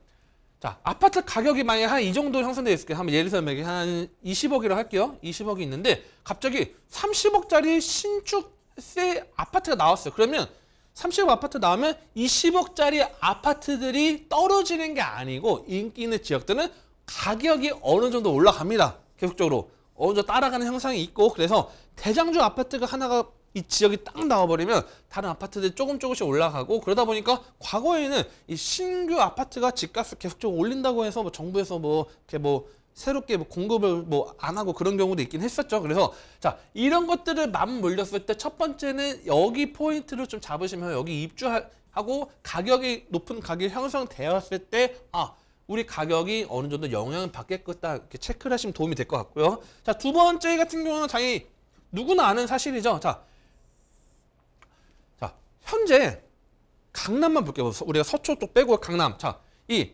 자, 아파트 가격이 만약에 한 이 정도 형성되어 있을 거예요. 한번 예를 들면 한 20억이라고 할게요. 20억이 있는데 갑자기 30억짜리 신축세 아파트가 나왔어요. 그러면 30억 아파트 나오면 20억짜리 아파트들이 떨어지는 게 아니고 인기 있는 지역들은 가격이 어느 정도 올라갑니다. 계속적으로. 어느 정도 따라가는 형상이 있고 그래서 대장주 아파트가 하나가 이 지역이 딱 나와버리면 다른 아파트들이 조금씩 올라가고 그러다 보니까 과거에는 이 신규 아파트가 집값을 계속적으로 올린다고 해서 뭐 정부에서 뭐 이렇게 뭐 새롭게 뭐 공급을 뭐 안 하고 그런 경우도 있긴 했었죠. 그래서 자 이런 것들을 맞물렸을 때 첫 번째는 여기 포인트를 좀 잡으시면 여기 입주하고 가격이 높은 가격이 형성되었을 때 우리 가격이 어느 정도 영향을 받겠다 이렇게 체크를 하시면 도움이 될 것 같고요. 자 두 번째 같은 경우는 당연히 누구나 아는 사실이죠. 자 현재 강남만 볼게요. 우리가 서초 쪽 빼고 강남. 자, 이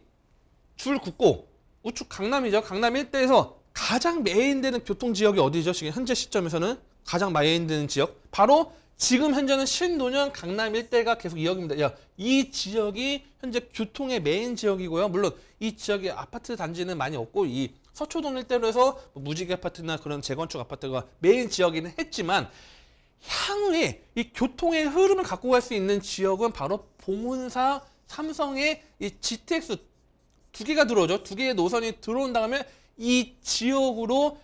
줄 긋고 우측 강남이죠. 강남 일대에서 가장 메인되는 교통지역이 어디죠? 지금 현재 시점에서는 가장 메인되는 지역. 바로 지금 현재는 신논현 강남 일대가 계속 이어집니다. 이 지역이 현재 교통의 메인 지역이고요. 물론 이 지역에 아파트 단지는 많이 없고 이 서초동 일대로 해서 무지개 아파트나 그런 재건축 아파트가 메인 지역이긴 했지만 향후에 이 교통의 흐름을 갖고 갈 수 있는 지역은 바로 봉은사, 삼성의 이 GTX 두 개가 들어오죠. 두 개의 노선이 들어온 다음에 이 지역으로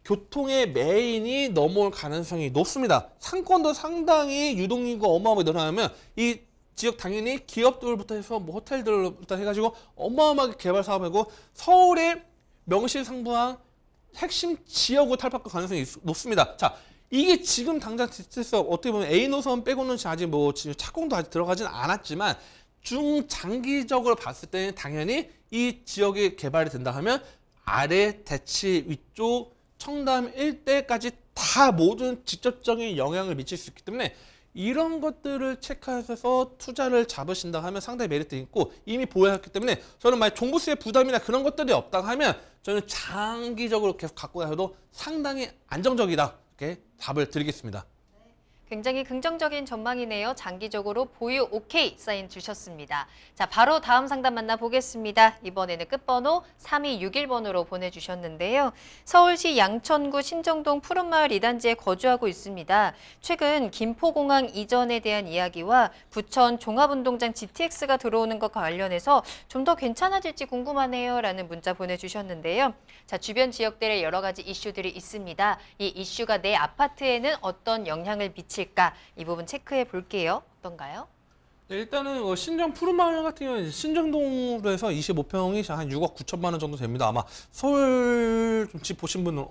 교통의 메인이 넘어올 가능성이 높습니다. 상권도 상당히 유동인구가 어마어마하게 늘어나면 이 지역 당연히 기업들부터 해서 뭐 호텔들부터 해가지고 어마어마하게 개발 사업하고 서울의 명실상부한 핵심 지역으로 탈바꿈 가능성이 높습니다. 자. 이게 지금 당장 GTX 어떻게 보면 A 노선 빼고는 아직 뭐 지금 착공도 아직 들어가진 않았지만 중장기적으로 봤을 때는 당연히 이 지역이 개발이 된다 하면 아래 대치 위쪽 청담 일대까지 다 모든 직접적인 영향을 미칠 수 있기 때문에 이런 것들을 체크하셔서 투자를 잡으신다 하면 상당히 메리트 있고 이미 보유했기 때문에 저는 만약 종부세 부담이나 그런 것들이 없다 하면 저는 장기적으로 계속 갖고 가셔도 상당히 안정적이다. 이렇게 답을 드리겠습니다. 굉장히 긍정적인 전망이네요. 장기적으로 보유 오케이 사인 주셨습니다. 자, 바로 다음 상담 만나보겠습니다. 이번에는 끝번호 3261번으로 보내주셨는데요. 서울시 양천구 신정동 푸른마을 2단지에 거주하고 있습니다. 최근 김포공항 이전에 대한 이야기와 부천 종합운동장 GTX가 들어오는 것과 관련해서 좀 더 괜찮아질지 궁금하네요. 라는 문자 보내주셨는데요. 자, 주변 지역들의 여러 가지 이슈들이 있습니다. 이 이슈가 내 아파트에는 어떤 영향을 미칠까? 이 부분 체크해 볼게요. 어떤가요? 네, 일단은 신정 푸른마을 같은 경우는 신정동으로 해서 25평이 한 6억 9천만 원 정도 됩니다. 아마 서울 좀 집 보신 분은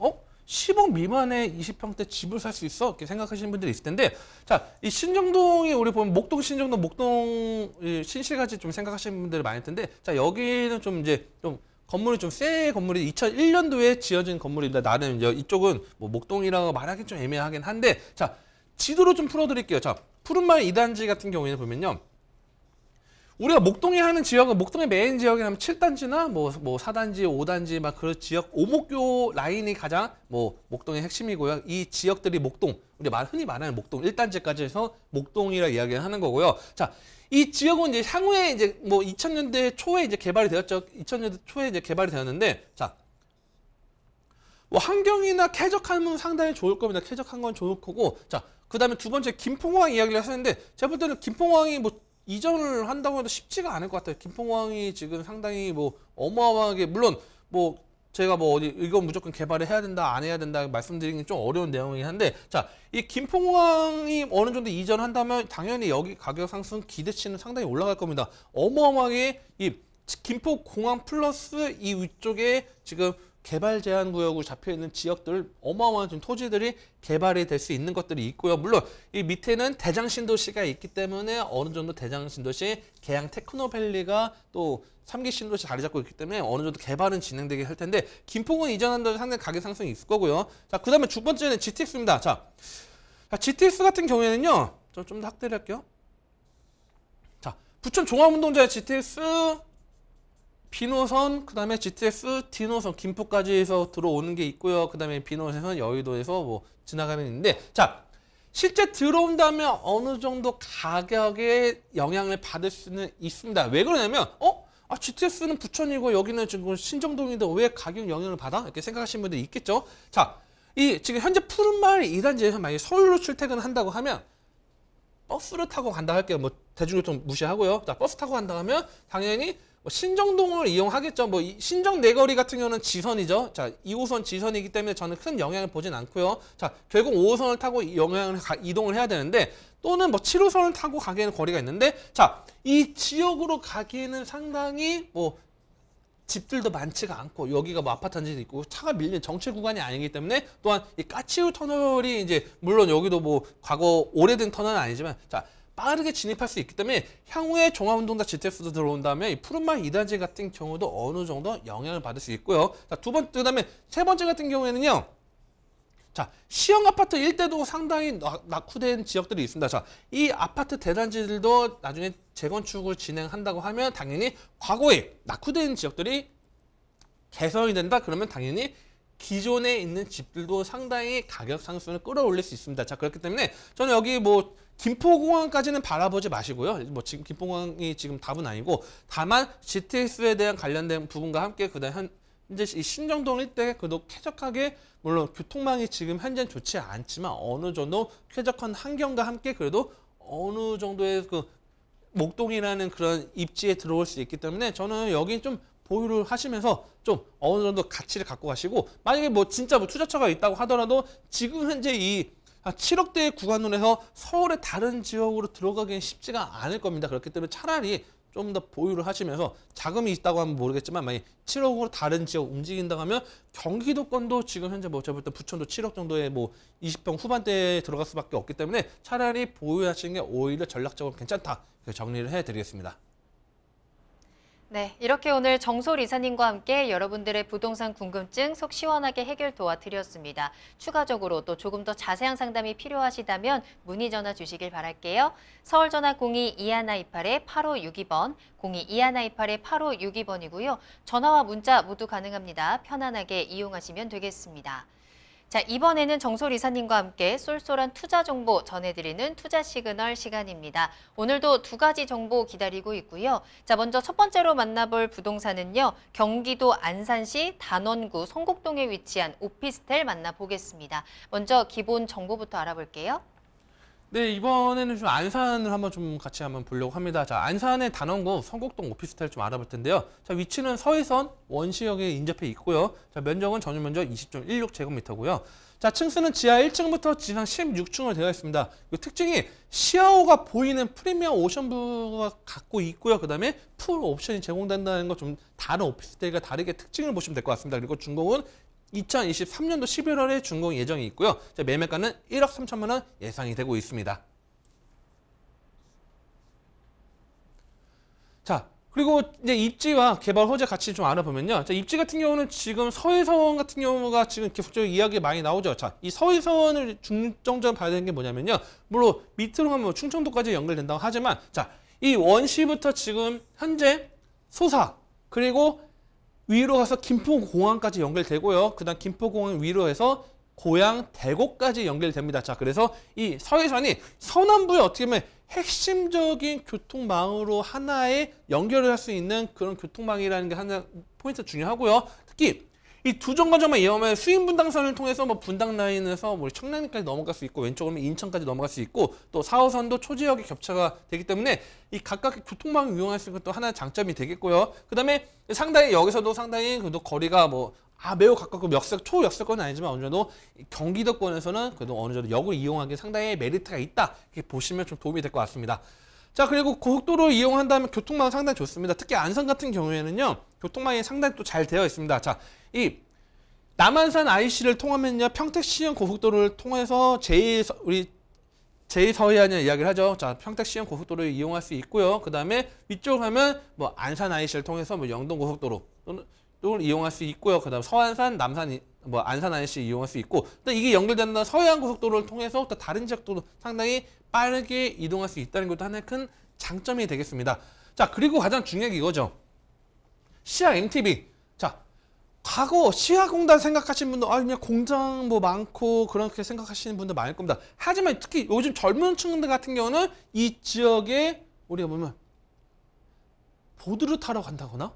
10억 미만의 20평대 집을 살 수 있어? 이렇게 생각하시는 분들이 있을 텐데, 자, 이 신정동이 우리 보면 목동, 신정동, 목동 신실같이 좀 생각하시는 분들이 많을 텐데, 자, 여기는 좀 이제 좀 건물이 좀 새 건물이 2001년도에 지어진 건물입니다. 나는 이쪽은 뭐 목동이라고 말하기 좀 애매하긴 한데, 자, 지도로 좀 풀어드릴게요. 자, 푸른마을 2단지 같은 경우에는 보면요. 우리가 목동에 하는 지역은 목동의 메인 지역이 하면 7단지나 뭐 4단지, 5단지 막 그런 지역 오목교 라인이 가장 뭐 목동의 핵심이고요. 이 지역들이 목동, 우리 흔히 말하는 목동 1단지까지 해서 목동이라 이야기를 하는 거고요. 자, 이 지역은 이제 향후에 이제 뭐 2000년대 초에 이제 개발이 되었죠. 2000년대 초에 이제 개발이 되었는데, 자, 뭐 환경이나 쾌적함은 상당히 좋을 겁니다. 쾌적한 건 좋을 거고, 자, 그 다음에 두 번째 김포공항 이야기를 하셨는데, 제가 볼 때는 김포공항이 뭐 이전을 한다고 해도 쉽지가 않을 것 같아요. 김포공항이 지금 상당히 뭐 어마어마하게, 물론 뭐 제가 뭐 어디 이건 무조건 개발을 해야 된다, 안 해야 된다 말씀드리긴 좀 어려운 내용이긴 한데, 자, 이 김포공항이 어느 정도 이전한다면 당연히 여기 가격 상승 기대치는 상당히 올라갈 겁니다. 어마어마하게 이 김포공항 플러스 이 위쪽에 지금 개발 제한 구역으로 잡혀 있는 지역들, 어마어마한 지금 토지들이 개발이 될 수 있는 것들이 있고요. 물론 이 밑에는 대장 신도시가 있기 때문에 어느 정도 대장 신도시, 계양 테크노밸리가 또 3기 신도시 자리 잡고 있기 때문에 어느 정도 개발은 진행되게 할 텐데, 김포공 이전한다면 상당히 가격 상승이 있을 거고요. 자, 그 다음에 두 번째는 GTX입니다. 자, GTX 같은 경우에는요, 좀 더 확대를 할게요. 자, 부천 종합운동장의 GTX B노선, 그 다음에 GTX D노선, 김포까지 해서 들어오는 게 있고요. 그 다음에 B노선에서 여의도에서 뭐 지나가는 게 있는데, 자, 실제 들어온다면 어느 정도 가격에 영향을 받을 수는 있습니다. 왜 그러냐면, GTX는 부천이고 여기는 지금 신정동인데 왜 가격 영향을 받아? 이렇게 생각하시는 분들이 있겠죠. 자, 이 지금 현재 푸른마을 2단지에서 만약에 서울로 출퇴근을 한다고 하면 버스를 타고 간다 할게요. 뭐 대중교통 무시하고요. 자, 버스 타고 간다 하면 당연히 신정동을 이용하겠죠. 뭐 신정 내거리 같은 경우는 지선이죠. 자, 2호선 지선이기 때문에 저는 큰 영향을 보진 않고요. 자, 결국 5호선을 타고 이동을 해야 되는데, 또는 뭐 7호선을 타고 가기에는 거리가 있는데, 자, 이 지역으로 가기에는 상당히 뭐 집들도 많지가 않고, 여기가 뭐 아파트 단지도 있고 차가 밀리는 정체 구간이 아니기 때문에, 또한 이 까치우 터널이 이제 물론 여기도 뭐 과거 오래된 터널은 아니지만, 자, 빠르게 진입할 수 있기 때문에 향후에 종합운동장 GTX도 들어온다면 이 푸른마을 2단지 같은 경우도 어느 정도 영향을 받을 수 있고요. 자, 그다음에 세 번째 같은 경우에는요. 자, 시형 아파트 일대도 상당히 낙후된 지역들이 있습니다. 자, 이 아파트 대단지들도 나중에 재건축을 진행한다고 하면 당연히 과거에 낙후된 지역들이 개선이 된다. 그러면 당연히 기존에 있는 집들도 상당히 가격 상승을 끌어올릴 수 있습니다. 자, 그렇기 때문에 저는 여기 뭐 김포공항까지는 바라보지 마시고요. 뭐 지금 김포공항이 지금 답은 아니고, 다만 GTX에 대한 관련된 부분과 함께 그다음 현재 이 신정동 일대 그래도 쾌적하게, 물론 교통망이 지금 현재는 좋지 않지만 어느 정도 쾌적한 환경과 함께 그래도 어느 정도의 그 목동이라는 그런 입지에 들어올 수 있기 때문에 저는 여기 좀 보유를 하시면서 좀 어느 정도 가치를 갖고 가시고, 만약에 뭐 진짜 뭐 투자처가 있다고 하더라도 지금 현재 이 7억대의 구간으로 해서 서울의 다른 지역으로 들어가기는 쉽지가 않을 겁니다. 그렇기 때문에 차라리 좀 더 보유를 하시면서, 자금이 있다고 하면 모르겠지만 만약 7억으로 다른 지역 움직인다고 하면 경기도권도 지금 현재 뭐 제가 볼 때 부천도 7억 정도의 뭐 20평 후반대에 들어갈 수밖에 없기 때문에 차라리 보유하시는 게 오히려 전략적으로 괜찮다. 정리를 해드리겠습니다. 네, 이렇게 오늘 정솔 이사님과 함께 여러분들의 부동산 궁금증 속 시원하게 해결 도와드렸습니다. 추가적으로 또 조금 더 자세한 상담이 필요하시다면 문의 전화 주시길 바랄게요. 서울 전화 02-2128-8562번, 02-2128-8562번이고요. 전화와 문자 모두 가능합니다. 편안하게 이용하시면 되겠습니다. 자, 이번에는 정솔 이사님과 함께 쏠쏠한 투자 정보 전해드리는 투자 시그널 시간입니다. 오늘도 두 가지 정보 기다리고 있고요. 자, 먼저 첫 번째로 만나볼 부동산은요. 경기도 안산시 단원구 성곡동에 위치한 오피스텔 만나보겠습니다. 먼저 기본 정보부터 알아볼게요. 네, 이번에는 좀 안산을 한번 좀 같이 한번 보려고 합니다. 자, 안산의 단원구 성곡동 오피스텔 좀 알아볼 텐데요. 자, 위치는 서해선 원시역에 인접해 있고요. 자, 면적은 전유 면적 20.16제곱미터고요. 자, 층수는 지하 1층부터 지상 16층으로 되어 있습니다. 이 특징이 시야호가 보이는 프리미엄 오션뷰가 갖고 있고요. 그 다음에 풀 옵션이 제공된다는 거 좀 다른 오피스텔과 다르게 특징을 보시면 될 것 같습니다. 그리고 준공은 2023년도 11월에 준공 예정이 있고요. 자, 매매가는 1억 3천만 원 예상이 되고 있습니다. 자, 그리고 이제 입지와 개발 호재 같이 좀 알아보면요. 자, 입지 같은 경우는 지금 서해서원 같은 경우가 지금 계속적으로 이야기 많이 나오죠. 자, 이 서해서원을 중점적으로 봐야 되는 게 뭐냐면요. 물론 밑으로 가면 충청도까지 연결된다고 하지만, 자, 이 원시부터 지금 현재 소사, 그리고 위로 가서 김포공항까지 연결되고요. 그 다음 김포공항 위로 해서 고양 대구까지 연결됩니다. 자, 그래서 이 서해선이 서남부에 어떻게 보면 핵심적인 교통망으로 하나에 연결을 할 수 있는 그런 교통망이라는 게 하나 포인트 중요하고요. 특히 이 두 정거장만 이용하면 수인 분당선을 통해서 뭐 분당 라인에서 뭐 청량리까지 넘어갈 수 있고 왼쪽으로 인천까지 넘어갈 수 있고 또 4호선도 초지역의 ገብ차가 되기 때문에 이 각각의 교통망을 이용할 수 있는 것도 하나의 장점이 되겠고요. 그다음에 상당히 여기서도 상당히 그래도 거리가 뭐 매우 가깝고 초역세권은 아니지만 어느 정도 경기도권에서는 그래도 어느 정도 역을 이용하기 상당히 메리트가 있다. 이렇게 보시면 좀 도움이 될 것 같습니다. 자, 그리고 고속도로 이용한다면 교통망은 상당히 좋습니다. 특히 안산 같은 경우에는요, 교통망이 상당히 또 잘 되어 있습니다. 자, 이 남한산 IC를 통하면요, 평택시흥 고속도로를 통해서 제2서해안을 이야기를 하죠. 자, 평택시흥 고속도로를 이용할 수 있고요. 그 다음에 위쪽으로 가면 뭐 안산 IC를 통해서 뭐 영동 고속도로 또는 이용할 수 있고요. 그 다음 서안산, 남산, 뭐 안산 IC 이용할 수 있고, 또 이게 연결된다 서해안 고속도로를 통해서 또 다른 지역도 상당히 빠르게 이동할 수 있다는 것도 하나의 큰 장점이 되겠습니다. 자, 그리고 가장 중요한 게 이거죠. 시야 MTB. 자, 과거 시야공단 생각하시는 분들, 그냥 공장 뭐 많고 그렇게 생각하시는 분들 많을 겁니다. 하지만 특히 요즘 젊은 층들 같은 경우는 이 지역에 우리가 보면 보드를 타러 간다거나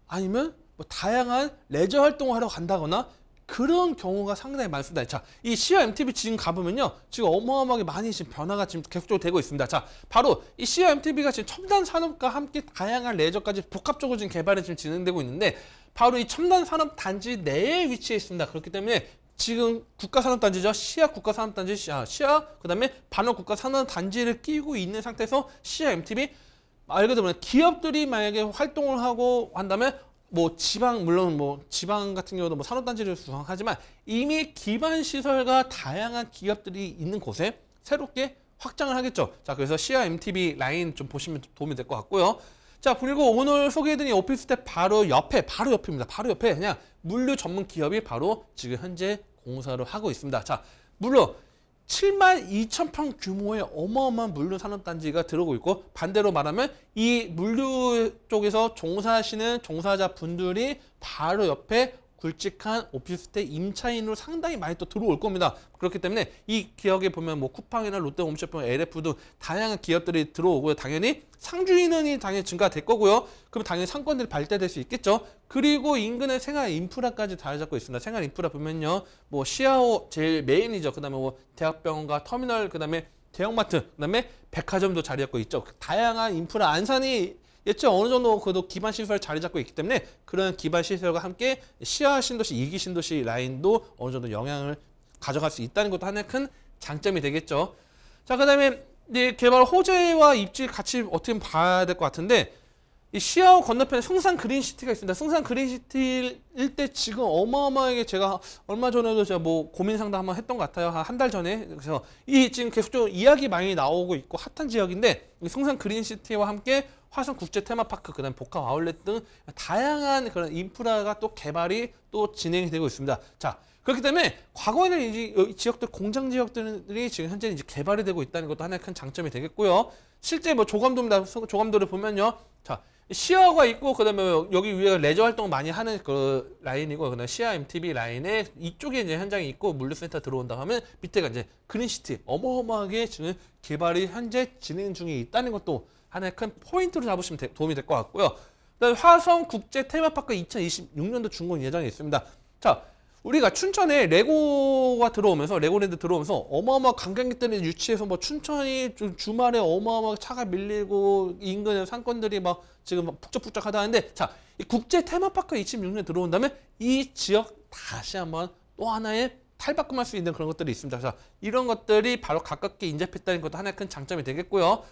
아니면 뭐 다양한 레저 활동을 하러 간다거나 그런 경우가 상당히 많습니다. 자, 이 시야 MTB 지금 가보면요, 지금 어마어마하게 많이 지금 변화가 지금 계속적으로 되고 있습니다. 자, 바로 이 시야 MTB가 지금 첨단 산업과 함께 다양한 레저까지 복합적으로 지금 개발이 지금 진행되고 있는데, 바로 이 첨단 산업 단지 내에 위치해 있습니다. 그렇기 때문에 지금 국가산업단지죠. 시야 국가산업단지, 시야, 그 다음에 반원 국가산업단지를 끼고 있는 상태에서 시야 MTB, 말 그대로 기업들이 만약에 활동을 하고 한다면 뭐 지방, 물론 뭐 지방 같은 경우도 뭐 산업단지를 구성하지만 이미 기반 시설과 다양한 기업들이 있는 곳에 새롭게 확장을 하겠죠. 자, 그래서 시야 MTB 라인 좀 보시면 도움이 될 것 같고요. 자, 그리고 오늘 소개해드린 오피스텔 바로 옆입니다. 바로 옆에 그냥 물류 전문 기업이 바로 지금 현재 공사를 하고 있습니다. 자, 물론 72,000평 규모의 어마어마한 물류 산업단지가 들어오고 있고, 반대로 말하면 이 물류 쪽에서 종사하시는 종사자 분들이 바로 옆에 굵직한 오피스텔 임차인으로 상당히 많이 또 들어올 겁니다. 그렇기 때문에 이 기업에 보면 뭐 쿠팡이나 롯데홈쇼핑, LF도 다양한 기업들이 들어오고요. 당연히 상주 인원이 당연히 증가될 거고요. 그럼 당연히 상권들이 발달될 수 있겠죠. 그리고 인근의 생활 인프라까지 자리 잡고 있습니다. 생활 인프라 보면요, 뭐 시야호 제일 메인이죠. 그다음에 뭐 대학병원과 터미널, 그다음에 대형마트, 그다음에 백화점도 자리 잡고 있죠. 다양한 인프라, 안산이 예측 어느 정도 그래도 기반 시설 자리 잡고 있기 때문에 그런 기반 시설과 함께 시야 신도시, 2기 신도시 라인도 어느 정도 영향을 가져갈 수 있다는 것도 하나의 큰 장점이 되겠죠. 자, 그다음에 이제 개발 호재와 입지 같이 어떻게 봐야 될 것 같은데, 이 시야호 건너편에 승산 그린시티가 있습니다. 승산 그린시티 일대 지금 어마어마하게 제가 얼마 전에도 제가 뭐 고민 상담 한번 했던 것 같아요. 한 달 전에. 그래서 이 지금 계속적으로 이야기 많이 나오고 있고 핫한 지역인데, 이 승산 그린시티와 함께 화성 국제 테마파크, 그다음 복합 아울렛 등 다양한 그런 인프라가 또 개발이 또 진행이 되고 있습니다. 자, 그렇기 때문에 과거에는 이제 이 지역들, 공장 지역들이 지금 현재 이제 개발이 되고 있다는 것도 하나의 큰 장점이 되겠고요. 실제 뭐 조감도를 보면요, 자, 시야가 있고, 그다음에 여기 위에 레저 활동 많이 하는 그 라인이고, 그다음에 시야 MTB 라인에 이쪽에 이제 현장이 있고 물류센터 들어온다 하면 밑에가 이제 그린시티 어마어마하게 지금 개발이 현재 진행 중에 있다는 것도 하나의 큰 포인트로 잡으시면 도움이 될 것 같고요. 그다음에 화성 국제 테마파크 2026년도 준공 예정이 있습니다. 자, 우리가 춘천에 레고가 들어오면서, 레고랜드 들어오면서 어마어마한 관광객들이 유치해서 뭐 춘천이 주말에 어마어마하게 차가 밀리고 인근의 상권들이 막 지금 막 북적북적하다 하는데, 자, 이 국제 테마파크 26년 들어온다면 이 지역 다시 한번 또 하나의 탈바꿈할 수 있는 그런 것들이 있습니다. 그래서 이런 것들이 바로 가깝게 인접했다는 것도 하나의 큰 장점이 되겠고요.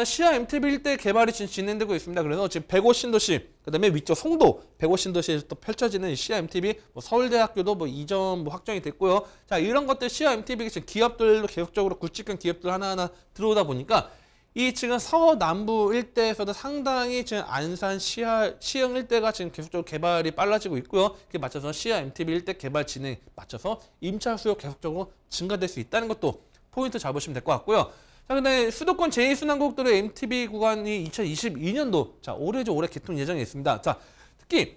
시야 MTB 일대 개발이 지금 진행되고 있습니다. 그래서 지금 105 신도시, 그다음에 위쪽 송도 105 신도시에서 또 펼쳐지는 시야 MTB, 뭐 서울대학교도 뭐 이전 뭐 확정이 됐고요. 자, 이런 것들 시야 MTB 지금 기업들도 계속적으로 굵직한 기업들 하나하나 들어오다 보니까 이 지금 서남부 일대에서도 상당히 지금 안산 시흥 일대가 지금 계속적으로 개발이 빨라지고 있고요. 이렇게 맞춰서 시야 MTB 일대 개발 진행 맞춰서 임차 수요 계속적으로 증가될 수 있다는 것도 포인트 잡으시면 될 것 같고요. 자, 근데 수도권 제2순환고속도로 MTB 구간이 2022년도 자 올해 개통 예정이 있습니다. 자, 특히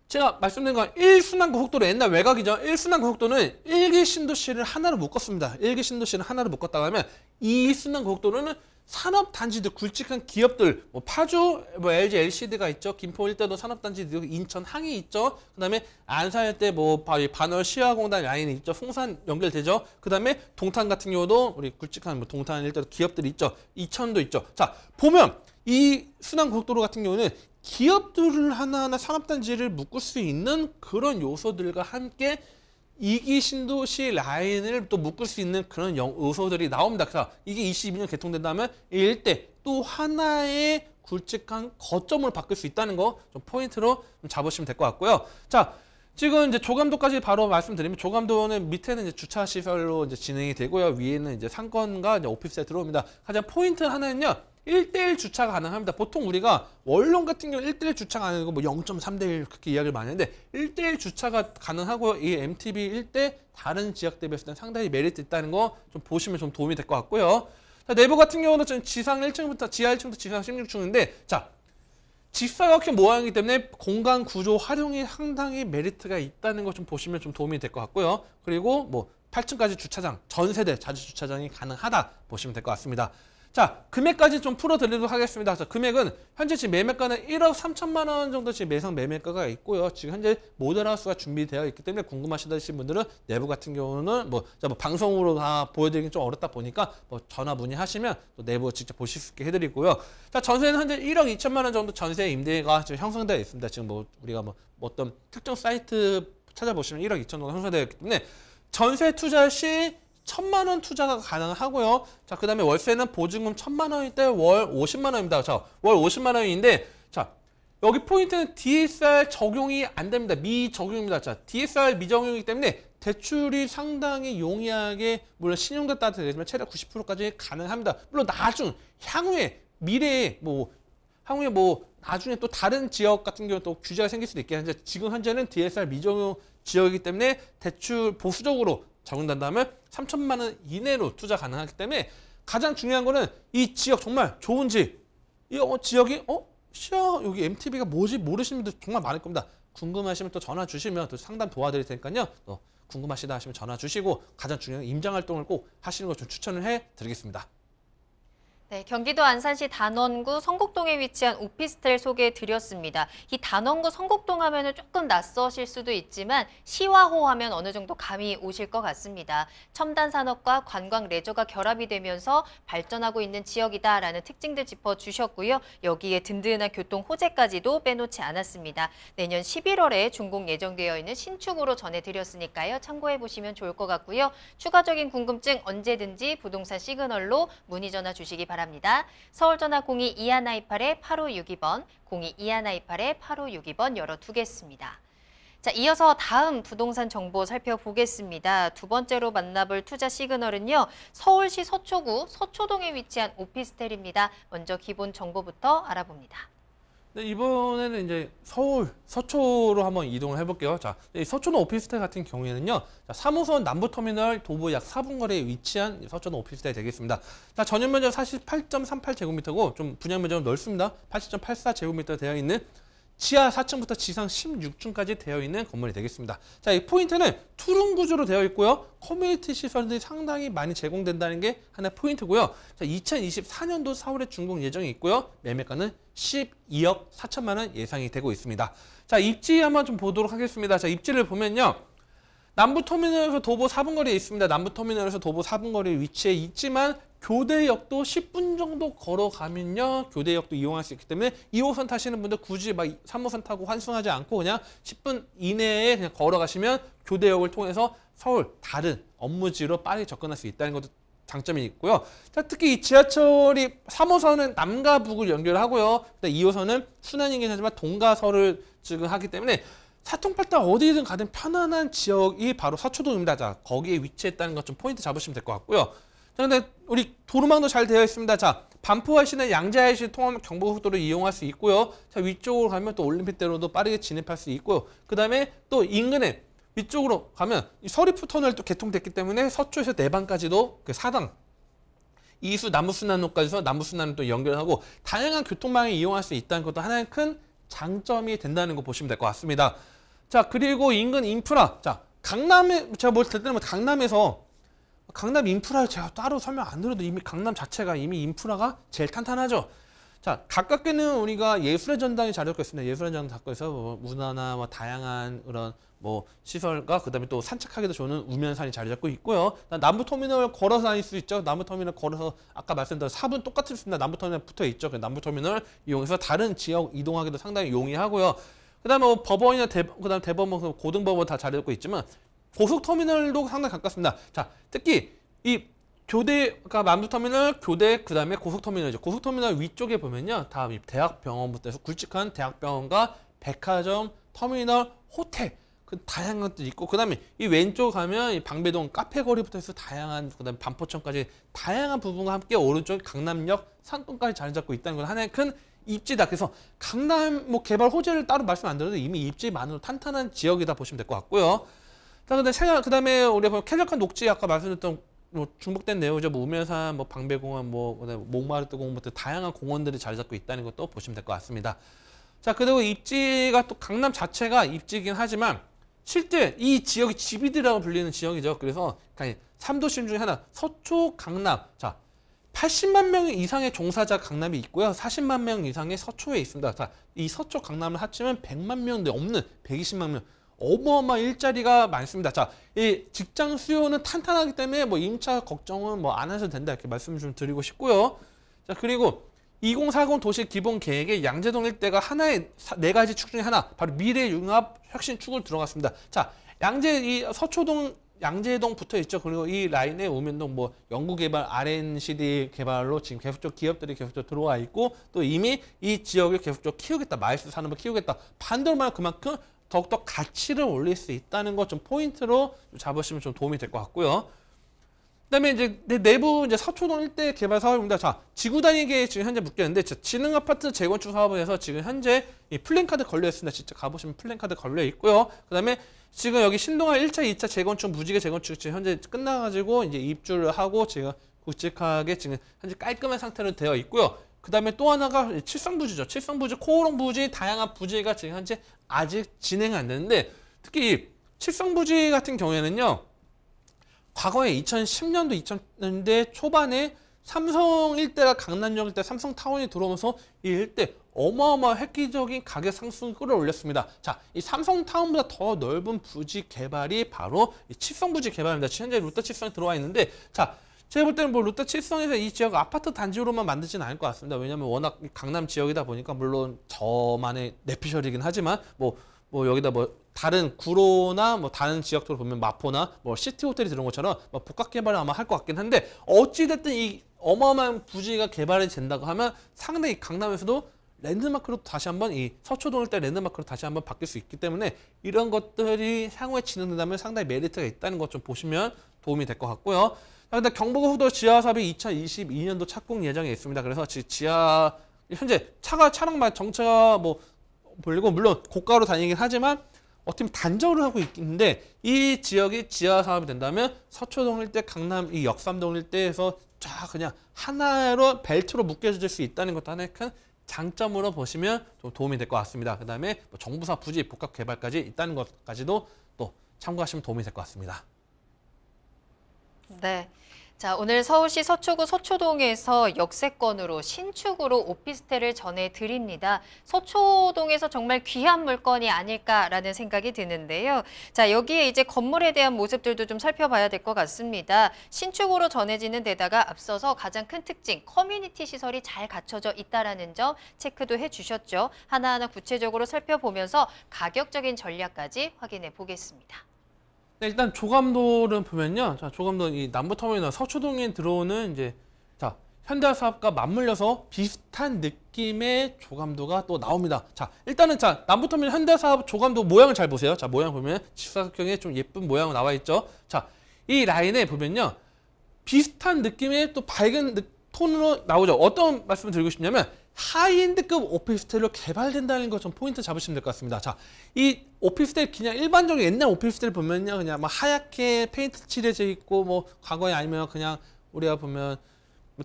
제가 말씀드린 건 1순환 고속도로 옛날 외곽이죠. 1순환 고속도로는 1기 신도시를 하나로 묶었습니다. 1기 신도시를 하나로 묶었다고 하면 2순환 고속도로는 산업단지들, 굵직한 기업들, 뭐 파주, 뭐 LG, LCD가 있죠. 김포 일대도 산업단지들, 인천 항이 있죠. 그 다음에 안산 일대 뭐 반월 시화공단 라인이 있죠. 송산 연결되죠. 그 다음에 동탄 같은 경우도 우리 굵직한 뭐 동탄 일대도 기업들이 있죠. 이천도 있죠. 자, 보면 이 순환 고속도로 같은 경우는 기업들을 하나하나 산업단지를 묶을 수 있는 그런 요소들과 함께 2기 신도시 라인을 또 묶을 수 있는 그런 요소들이 나옵니다. 그래서 이게 22년 개통된다면 일대 또 하나의 굵직한 거점으로 바뀔 수 있다는 거 좀 포인트로 좀 잡으시면 될 것 같고요. 자, 지금 이제 조감도까지 바로 말씀드리면 조감도는 밑에는 이제 주차 시설로 이제 진행이 되고요. 위에는 이제 상권과 이제 오피스에 들어옵니다. 가장 포인트 하나는요. 1대1 주차가 가능합니다. 보통 우리가 원룸 같은 경우 1대1 주차가 아니고 뭐 0.3대1 그렇게 이야기를 많이 하는데 1대1 주차가 가능하고요. 이 MTB 일대 다른 지역 대비했을 때 상당히 메리트 있다는 거 좀 보시면 좀 도움이 될 것 같고요. 자, 내부 같은 경우는 지금 지상 1층부터 지하 1층부터 지상 16층인데 자, 직사각형 모양이기 때문에 공간 구조 활용이 상당히 메리트가 있다는 거 좀 보시면 좀 도움이 될 것 같고요. 그리고 뭐 8층까지 주차장, 전세대 자주 주차장이 가능하다 보시면 될 것 같습니다. 자, 금액까지 좀 풀어드리도록 하겠습니다. 자, 금액은 현재 지금 매매가는 1억 3천만 원 정도 지금 매상 매매가가 있고요. 지금 현재 모델하우스가 준비되어 있기 때문에 궁금하시다신 분들은 내부 같은 경우는 뭐 방송으로 다 보여드리긴 좀 어렵다 보니까 뭐 전화 문의하시면 또 내부 직접 보실 수 있게 해드리고요. 자, 전세는 현재 1억 2천만 원 정도 전세 임대가 지금 형성되어 있습니다. 지금 뭐 우리가 뭐 어떤 특정 사이트 찾아보시면 1억 2천 정도 형성되어 있기 때문에 전세 투자 시 1,000만 원 투자가 가능하고요. 자, 그 다음에 월세는 보증금 1,000만 원일 때 월 50만 원입니다. 자, 월 50만 원인데, 자, 여기 포인트는 DSR 적용이 안 됩니다. 미적용입니다. 자, DSR 미적용이기 때문에 대출이 상당히 용이하게, 물론 신용도 따라 되지만 최대 90%까지 가능합니다. 물론 향후에, 미래에 향후에 나중에 또 다른 지역 같은 경우 또 규제가 생길 수도 있겠는데, 지금 현재는 DSR 미적용 지역이기 때문에 대출 보수적으로 적용된다면 3천만 원 이내로 투자 가능하기 때문에 가장 중요한 거는 이 지역 정말 좋은지 이 지역이 여기 MTB가 뭐지 모르시는 분들 정말 많을 겁니다. 궁금하시면 또 전화 주시면 또 상담 도와드릴 테니까요. 또 궁금하시다 하시면 전화 주시고 가장 중요한 임장 활동을 꼭 하시는 걸 좀 추천을 해드리겠습니다. 네, 경기도 안산시 단원구 성곡동에 위치한 오피스텔 소개해드렸습니다. 이 단원구 성곡동 하면 조금 낯서실 수도 있지만 시화호 하면 어느 정도 감이 오실 것 같습니다. 첨단 산업과 관광 레저가 결합이 되면서 발전하고 있는 지역이다라는 특징들 짚어주셨고요. 여기에 든든한 교통 호재까지도 빼놓지 않았습니다. 내년 11월에 준공 예정되어 있는 신축으로 전해드렸으니까요. 참고해보시면 좋을 것 같고요. 추가적인 궁금증 언제든지 부동산 시그널로 문의 전화 주시기 바랍니다. 서울전화 02-2128-8562번, 02-2128-8562번 열어두겠습니다. 자, 이어서 다음 부동산 정보 살펴보겠습니다. 두 번째로 만나볼 투자 시그널은요. 서울시 서초구 서초동에 위치한 오피스텔입니다. 먼저 기본 정보부터 알아봅니다. 네, 이번에는 이제 서울 서초로 한번 이동을 해볼게요. 자, 이 서초동 오피스텔 같은 경우에는요, 자, 3호선 남부터미널 도보 약 4분 거리에 위치한 서초동 오피스텔 되겠습니다. 자, 전용 면적 48.38제곱미터고 좀 분양 면적은 넓습니다. 80.84제곱미터 되어 있는 지하 4층부터 지상 16층까지 되어 있는 건물이 되겠습니다. 자, 이 포인트는 투룸 구조로 되어 있고요. 커뮤니티 시설들이 상당히 많이 제공된다는 게 하나의 포인트고요. 자, 2024년도 4월에 준공 예정이 있고요. 매매가는 12억 4천만 원 예상이 되고 있습니다. 자, 입지 한번 좀 보도록 하겠습니다. 자, 입지를 보면요. 남부터미널에서 도보 4분 거리에 있습니다. 남부터미널에서 도보 4분 거리에 위치해 있지만 교대역도 10분 정도 걸어가면요. 교대역도 이용할 수 있기 때문에 2호선 타시는 분들 굳이 3호선 타고 환승하지 않고 그냥 10분 이내에 그냥 걸어가시면 교대역을 통해서 서울 다른 업무지로 빠르게 접근할 수 있다는 것도 장점이 있고요. 자, 특히 이 지하철이 3호선은 남과 북을 연결하고요. 2호선은 순환이긴 하지만 동과 서를 지금 하기 때문에 사통팔달 어디든 가든 편안한 지역이 바로 서초동입니다. 자, 거기에 위치했다는 것 좀 포인트 잡으시면 될 것 같고요. 자, 근데 우리 도로망도 잘 되어 있습니다. 자, 반포와 시내 양재하시 통합 경부고속도로 이용할 수 있고요. 자, 위쪽으로 가면 또 올림픽대로도 빠르게 진입할 수 있고요. 그 다음에 또 인근에 위쪽으로 가면 이 서리프 터널도 개통됐기 때문에 서초에서 내방까지도 그 4당 이수 남부순환로까지서 남부순환을 또 연결하고 다양한 교통망을 이용할 수 있다는 것도 하나의 큰 장점이 된다는 거 보시면 될 것 같습니다. 자, 그리고 인근 인프라. 자, 강남에 제가 뭘 들 때는 강남에서 강남 인프라를 제가 따로 설명 안 드려도 이미 강남 자체가 이미 인프라가 제일 탄탄하죠. 자, 가깝게는 우리가 예술의 전당이 자리 잡고 있습니다. 예술의 전당 잡고 있어서 뭐 문화나 뭐 다양한 그런 뭐 시설과 그다음에 또 산책하기도 좋은 우면산이 자리 잡고 있고요. 남부터미널 걸어서 다닐 수 있죠. 남부터미널 걸어서 아까 말씀드린 4분 똑같습니다. 남부터미널 붙어 있죠. 남부터미널 이용해서 다른 지역 이동하기도 상당히 용이하고요. 그다음에 뭐 법원이나 그다음 대법원, 고등법원 다 자리 잡고 있지만 고속터미널도 상당히 가깝습니다. 자, 특히 이 교대가 남부터미널, 교대, 그 다음에 고속터미널이죠. 고속터미널 위쪽에 보면요. 다 대학병원부터 해서 굵직한 대학병원과 백화점, 터미널, 호텔, 그 다양한 것들이 있고, 그 다음에 이 왼쪽 가면 이 방배동 카페거리부터 해서 다양한, 그 다음에 반포천까지 다양한 부분과 함께 오른쪽 강남역, 상권까지 자리 잡고 있다는 건 하나의 큰 입지다. 그래서 강남 뭐 개발 호재를 따로 말씀 안 드려도 이미 입지만으로 탄탄한 지역이다 보시면 될 것 같고요. 자, 근데 그 다음에 우리가 쾌적한 녹지 아까 말씀드렸던 뭐 중복된 내용이죠. 뭐 우면산, 뭐 방배공원, 뭐 그다음에 몽마르트 공원부터 다양한 공원들이 자리 잡고 있다는 것도 보시면 될 것 같습니다. 자, 그리고 입지가 또 강남 자체가 입지이긴 하지만 실제 이 지역이 지비드라고 불리는 지역이죠. 그래서 3도심 중에 하나 서초, 강남. 자, 80만 명 이상의 종사자 강남이 있고요. 40만 명 이상의 서초에 있습니다. 자, 이 서초 강남을 합치면 100만 명대 없는 120만 명. 어마어마한 일자리가 많습니다. 자, 이 직장 수요는 탄탄하기 때문에 뭐 임차 걱정은 뭐 안 하셔도 된다 이렇게 말씀 좀 드리고 싶고요. 자, 그리고 2040 도시 기본 계획에 양재동 일대가 하나의 4가지 축 중에 하나, 바로 미래 융합 혁신 축으로 들어갔습니다. 자, 이 서초동 양재동 붙어 있죠. 그리고 이 라인에 우면동 뭐 연구개발 R&CD 개발로 지금 계속적으로 기업들이 계속적으로 들어와 있고, 또 이미 이 지역을 계속적으로 키우겠다, 마이스 산업을 키우겠다, 반대로 말하면 그만큼 더욱더 가치를 올릴 수 있다는 것 좀 포인트로 잡으시면 좀 도움이 될 것 같고요. 그다음에 이제 내부 이제 서초동 일대 개발 사업입니다. 자, 지구 단위계 지금 현재 묶였는데 지능 아파트 재건축 사업에서 지금 현재 이 플랜카드 걸려 있습니다. 진짜 가보시면 플랜카드 걸려 있고요. 그다음에 지금 여기 신동아 1차, 2차 재건축, 무지개 재건축 지금 현재 끝나가지고 이제 입주를 하고 지금 굵직하게 지금 현재 깔끔한 상태로 되어 있고요. 그 다음에 또 하나가 칠성부지죠. 칠성부지, 코오롱부지, 다양한 부지가 지금 현재 아직 진행이 안 되는데, 특히 이 칠성부지 같은 경우에는요, 과거에 2010년도, 2000년대 초반에 삼성 일대가 강남역 일대 삼성타운이 들어오면서 이 일대 어마어마한 획기적인 가격 상승을 끌어올렸습니다. 자, 이 삼성타운보다 더 넓은 부지 개발이 바로 이 칠성부지 개발입니다. 현재 롯데 칠성에 들어와 있는데, 자, 제가 볼 때는 뭐 롯데 칠성에서 이 지역 아파트 단지로만 만들지는 않을 것 같습니다. 왜냐하면 워낙 강남 지역이다 보니까, 물론 저만의 내피셜이긴 하지만 뭐 여기다 뭐 다른 구로나 뭐 다른 지역들을 보면 마포나 뭐 시티 호텔이 들어온 것처럼 뭐 복합 개발을 아마 할 것 같긴 한데, 어찌 됐든 이 어마어마한 부지가 개발이 된다고 하면 상당히 강남에서도 랜드마크로 다시 한번 이 서초동 일대 랜드마크로 다시 한번 바뀔 수 있기 때문에, 이런 것들이 향후에 진행된다면 상당히 메리트가 있다는 것 좀 보시면 도움이 될 것 같고요. 근데 경부고속도로 지하 사업이 2022년도 착공 예정에 있습니다. 그래서 지하 현재 차량 정체가 뭐 보이고, 물론 고가로 다니긴 하지만 어떻게 보면 단절을 하고 있는데, 이 지역이 지하 사업이 된다면 서초동 일대, 강남 이 역삼동 일대에서 쫙 그냥 하나로 벨트로 묶여질 수 있다는 것도 하나의 큰 장점으로 보시면 좀 도움이 될 것 같습니다. 그 다음에 뭐 정부사 부지 복합 개발까지 있다는 것까지도 또 참고하시면 도움이 될 것 같습니다. 네. 자, 오늘 서울시 서초구 서초동에서 역세권으로 신축으로 오피스텔을 전해드립니다. 서초동에서 정말 귀한 물건이 아닐까라는 생각이 드는데요. 자, 여기에 이제 건물에 대한 모습들도 좀 살펴봐야 될 것 같습니다. 신축으로 전해지는 데다가 앞서서 가장 큰 특징, 커뮤니티 시설이 잘 갖춰져 있다는 점 체크도 해주셨죠. 하나하나 구체적으로 살펴보면서 가격적인 전략까지 확인해 보겠습니다. 네, 일단 조감도를 보면요. 자, 조감도 이 남부터미널 서초동에 들어오는 이제 자, 현대사업과 맞물려서 비슷한 느낌의 조감도가 또 나옵니다. 자, 일단은 자, 남부터미널 현대사업 조감도 모양을 잘 보세요. 자, 모양 보면 직사각형의 좀 예쁜 모양 나와 있죠. 자, 이 라인에 보면요. 비슷한 느낌의 또 밝은 톤으로 나오죠. 어떤 말씀을 드리고 싶냐면 하이엔드급 오피스텔로 개발된다는 거 좀 포인트 잡으시면 될 것 같습니다. 자, 이 오피스텔 그냥 일반적인 옛날 오피스텔 보면요, 그냥 막 하얗게 페인트 칠해져 있고 뭐 과거에 아니면 그냥 우리가 보면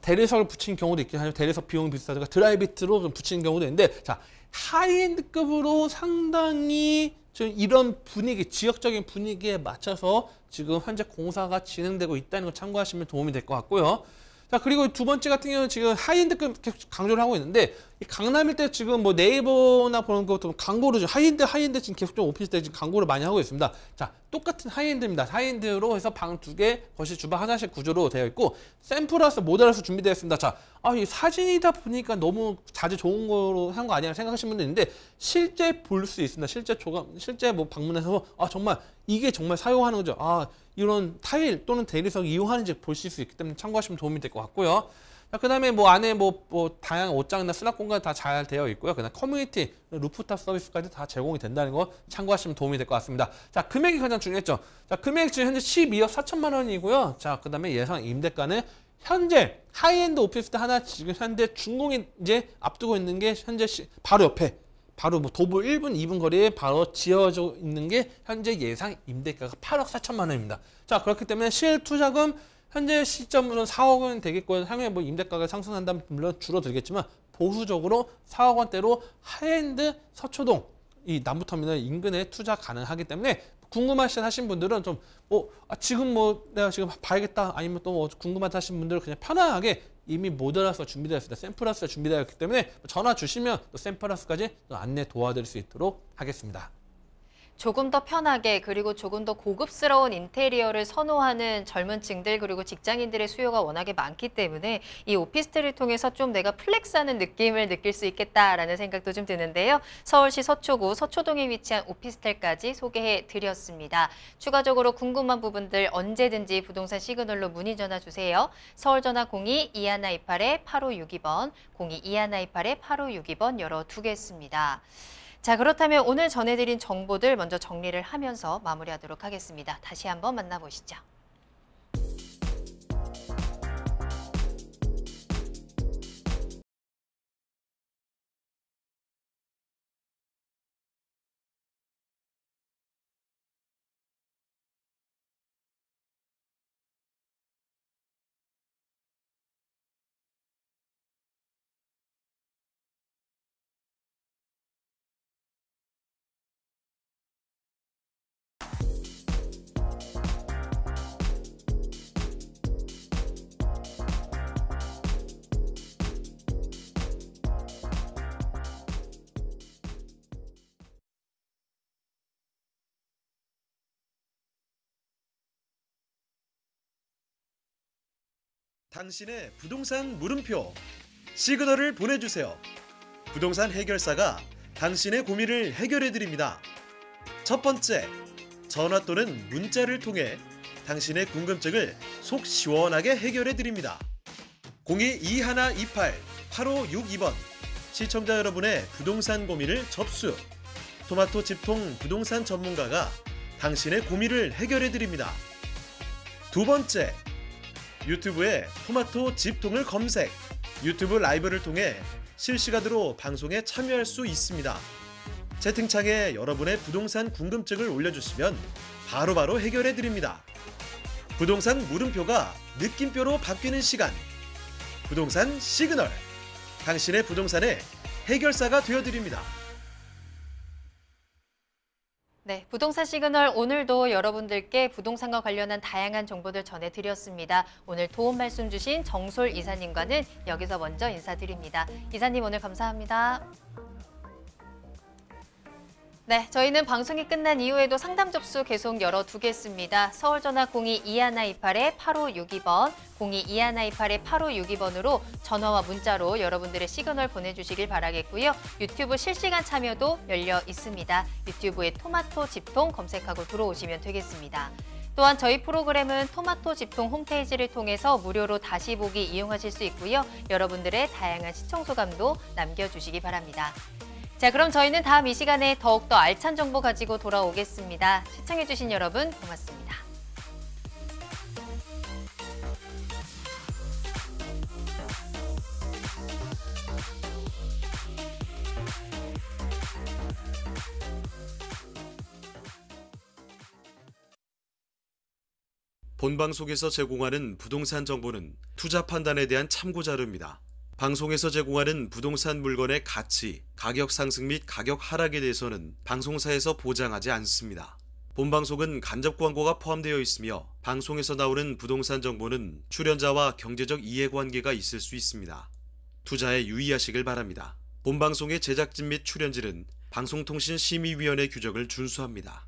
대리석을 붙인 경우도 있긴 하죠. 대리석 비용이 비싸니까 드라이비트로 좀 붙이는 경우도 있는데, 자, 하이엔드급으로 상당히 좀 이런 분위기, 지역적인 분위기에 맞춰서 지금 현재 공사가 진행되고 있다는 걸 참고하시면 도움이 될 것 같고요. 자, 그리고 두 번째 같은 경우는 지금 하이엔드급 계속 강조를 하고 있는데, 이 강남일 때 지금 뭐 네이버나 보는 것도 광고를 좀 하이엔드 지금 계속 좀 오피스텔 지금 광고를 많이 하고 있습니다. 자, 똑같은 하이엔드입니다. 하이엔드로 해서 방 2개, 거실, 주방 하나씩 구조로 되어 있고, 샘플하우스, 모델하우스 준비되어 있습니다. 자, 이 사진이다 보니까 너무 자주 좋은 거로 한 거 아니야 생각하시는 분도 있는데, 실제 볼 수 있습니다. 실제 뭐 방문해서 정말 이게 정말 사용하는 거죠. 이런 타일 또는 대리석 이용하는지 보실 수 있기 때문에 참고하시면 도움이 될 것 같고요. 자, 그다음에 뭐 안에 뭐 다양한 옷장이나 수납 공간 다 잘 되어 있고요. 그다음 커뮤니티, 루프탑 서비스까지 다 제공이 된다는 거 참고하시면 도움이 될 것 같습니다. 자, 금액이 가장 중요했죠. 자, 금액이 지금 현재 12억 4천만 원이고요. 자, 그다음에 예상 임대가는 현재 하이엔드 오피스텔 하나 지금 현재 준공이 이제 앞두고 있는 게 현재 바로 옆에 바로 뭐 도보 1분, 2분 거리에 바로 지어져 있는 게 현재 예상 임대가가 8억 4천만 원입니다. 자, 그렇기 때문에 실투자금 현재 시점으로는 4억 원 되겠고요. 향후에 뭐 임대가가 상승한다면 물론 줄어들겠지만 보수적으로 4억 원대로 하이엔드 서초동 이 남부터미널 인근에 투자 가능하기 때문에 궁금하신 분들은 좀 지금 내가 지금 봐야겠다 아니면 또 궁금하다 하신 분들은 그냥 편안하게 이미 모델하우스가 준비되어 있습니다. 샘플하우스가 준비되어 있기 때문에 전화 주시면 또 샘플하우스까지 또 안내 도와드릴 수 있도록 하겠습니다. 조금 더 편하게 그리고 조금 더 고급스러운 인테리어를 선호하는 젊은 층들 그리고 직장인들의 수요가 워낙에 많기 때문에 이 오피스텔을 통해서 좀 내가 플렉스하는 느낌을 느낄 수 있겠다라는 생각도 좀 드는데요. 서울시 서초구 서초동에 위치한 오피스텔까지 소개해 드렸습니다. 추가적으로 궁금한 부분들 언제든지 부동산 시그널로 문의 전화 주세요. 서울 전화 02-2128-8562번, 02-2128-8562번 열어두겠습니다. 자, 그렇다면 오늘 전해드린 정보들 먼저 정리를 하면서 마무리하도록 하겠습니다. 다시 한번 만나보시죠. 당신의 부동산 물음표 시그널을 보내주세요. 부동산 해결사가 당신의 고민을 해결해드립니다. 첫 번째, 전화 또는 문자를 통해 당신의 궁금증을 속 시원하게 해결해드립니다. 02-2128-8562번 시청자 여러분의 부동산 고민을 접수. 토마토 집통 부동산 전문가가 당신의 고민을 해결해드립니다. 두 번째, 유튜브에 토마토 집통을 검색, 유튜브 라이브를 통해 실시간으로 방송에 참여할 수 있습니다. 채팅창에 여러분의 부동산 궁금증을 올려주시면 바로바로 해결해드립니다. 부동산 물음표가 느낌표로 바뀌는 시간, 부동산 시그널, 당신의 부동산의 해결사가 되어드립니다. 네, 부동산 시그널 오늘도 여러분들께 부동산과 관련한 다양한 정보들 전해드렸습니다. 오늘 도움 말씀 주신 정솔 이사님과는 여기서 먼저 인사드립니다. 이사님 오늘 감사합니다. 네, 저희는 방송이 끝난 이후에도 상담 접수 계속 열어두겠습니다. 서울전화 02-2128-8562번, 02-2128-8562번으로 전화와 문자로 여러분들의 시그널 보내주시길 바라겠고요. 유튜브 실시간 참여도 열려 있습니다. 유튜브에 토마토 집통 검색하고 들어오시면 되겠습니다. 또한 저희 프로그램은 토마토 집통 홈페이지를 통해서 무료로 다시 보기 이용하실 수 있고요. 여러분들의 다양한 시청 소감도 남겨주시기 바랍니다. 자, 그럼 저희는 다음 이 시간에 더욱더 알찬 정보 가지고 돌아오겠습니다. 시청해주신 여러분 고맙습니다. 본방송에서 제공하는 부동산 정보는 투자 판단에 대한 참고 자료입니다. 방송에서 제공하는 부동산 물건의 가치, 가격 상승 및 가격 하락에 대해서는 방송사에서 보장하지 않습니다. 본방송은 간접 광고가 포함되어 있으며 방송에서 나오는 부동산 정보는 출연자와 경제적 이해관계가 있을 수 있습니다. 투자에 유의하시길 바랍니다. 본방송의 제작진 및 출연진은 방송통신심의위원회 규정을 준수합니다.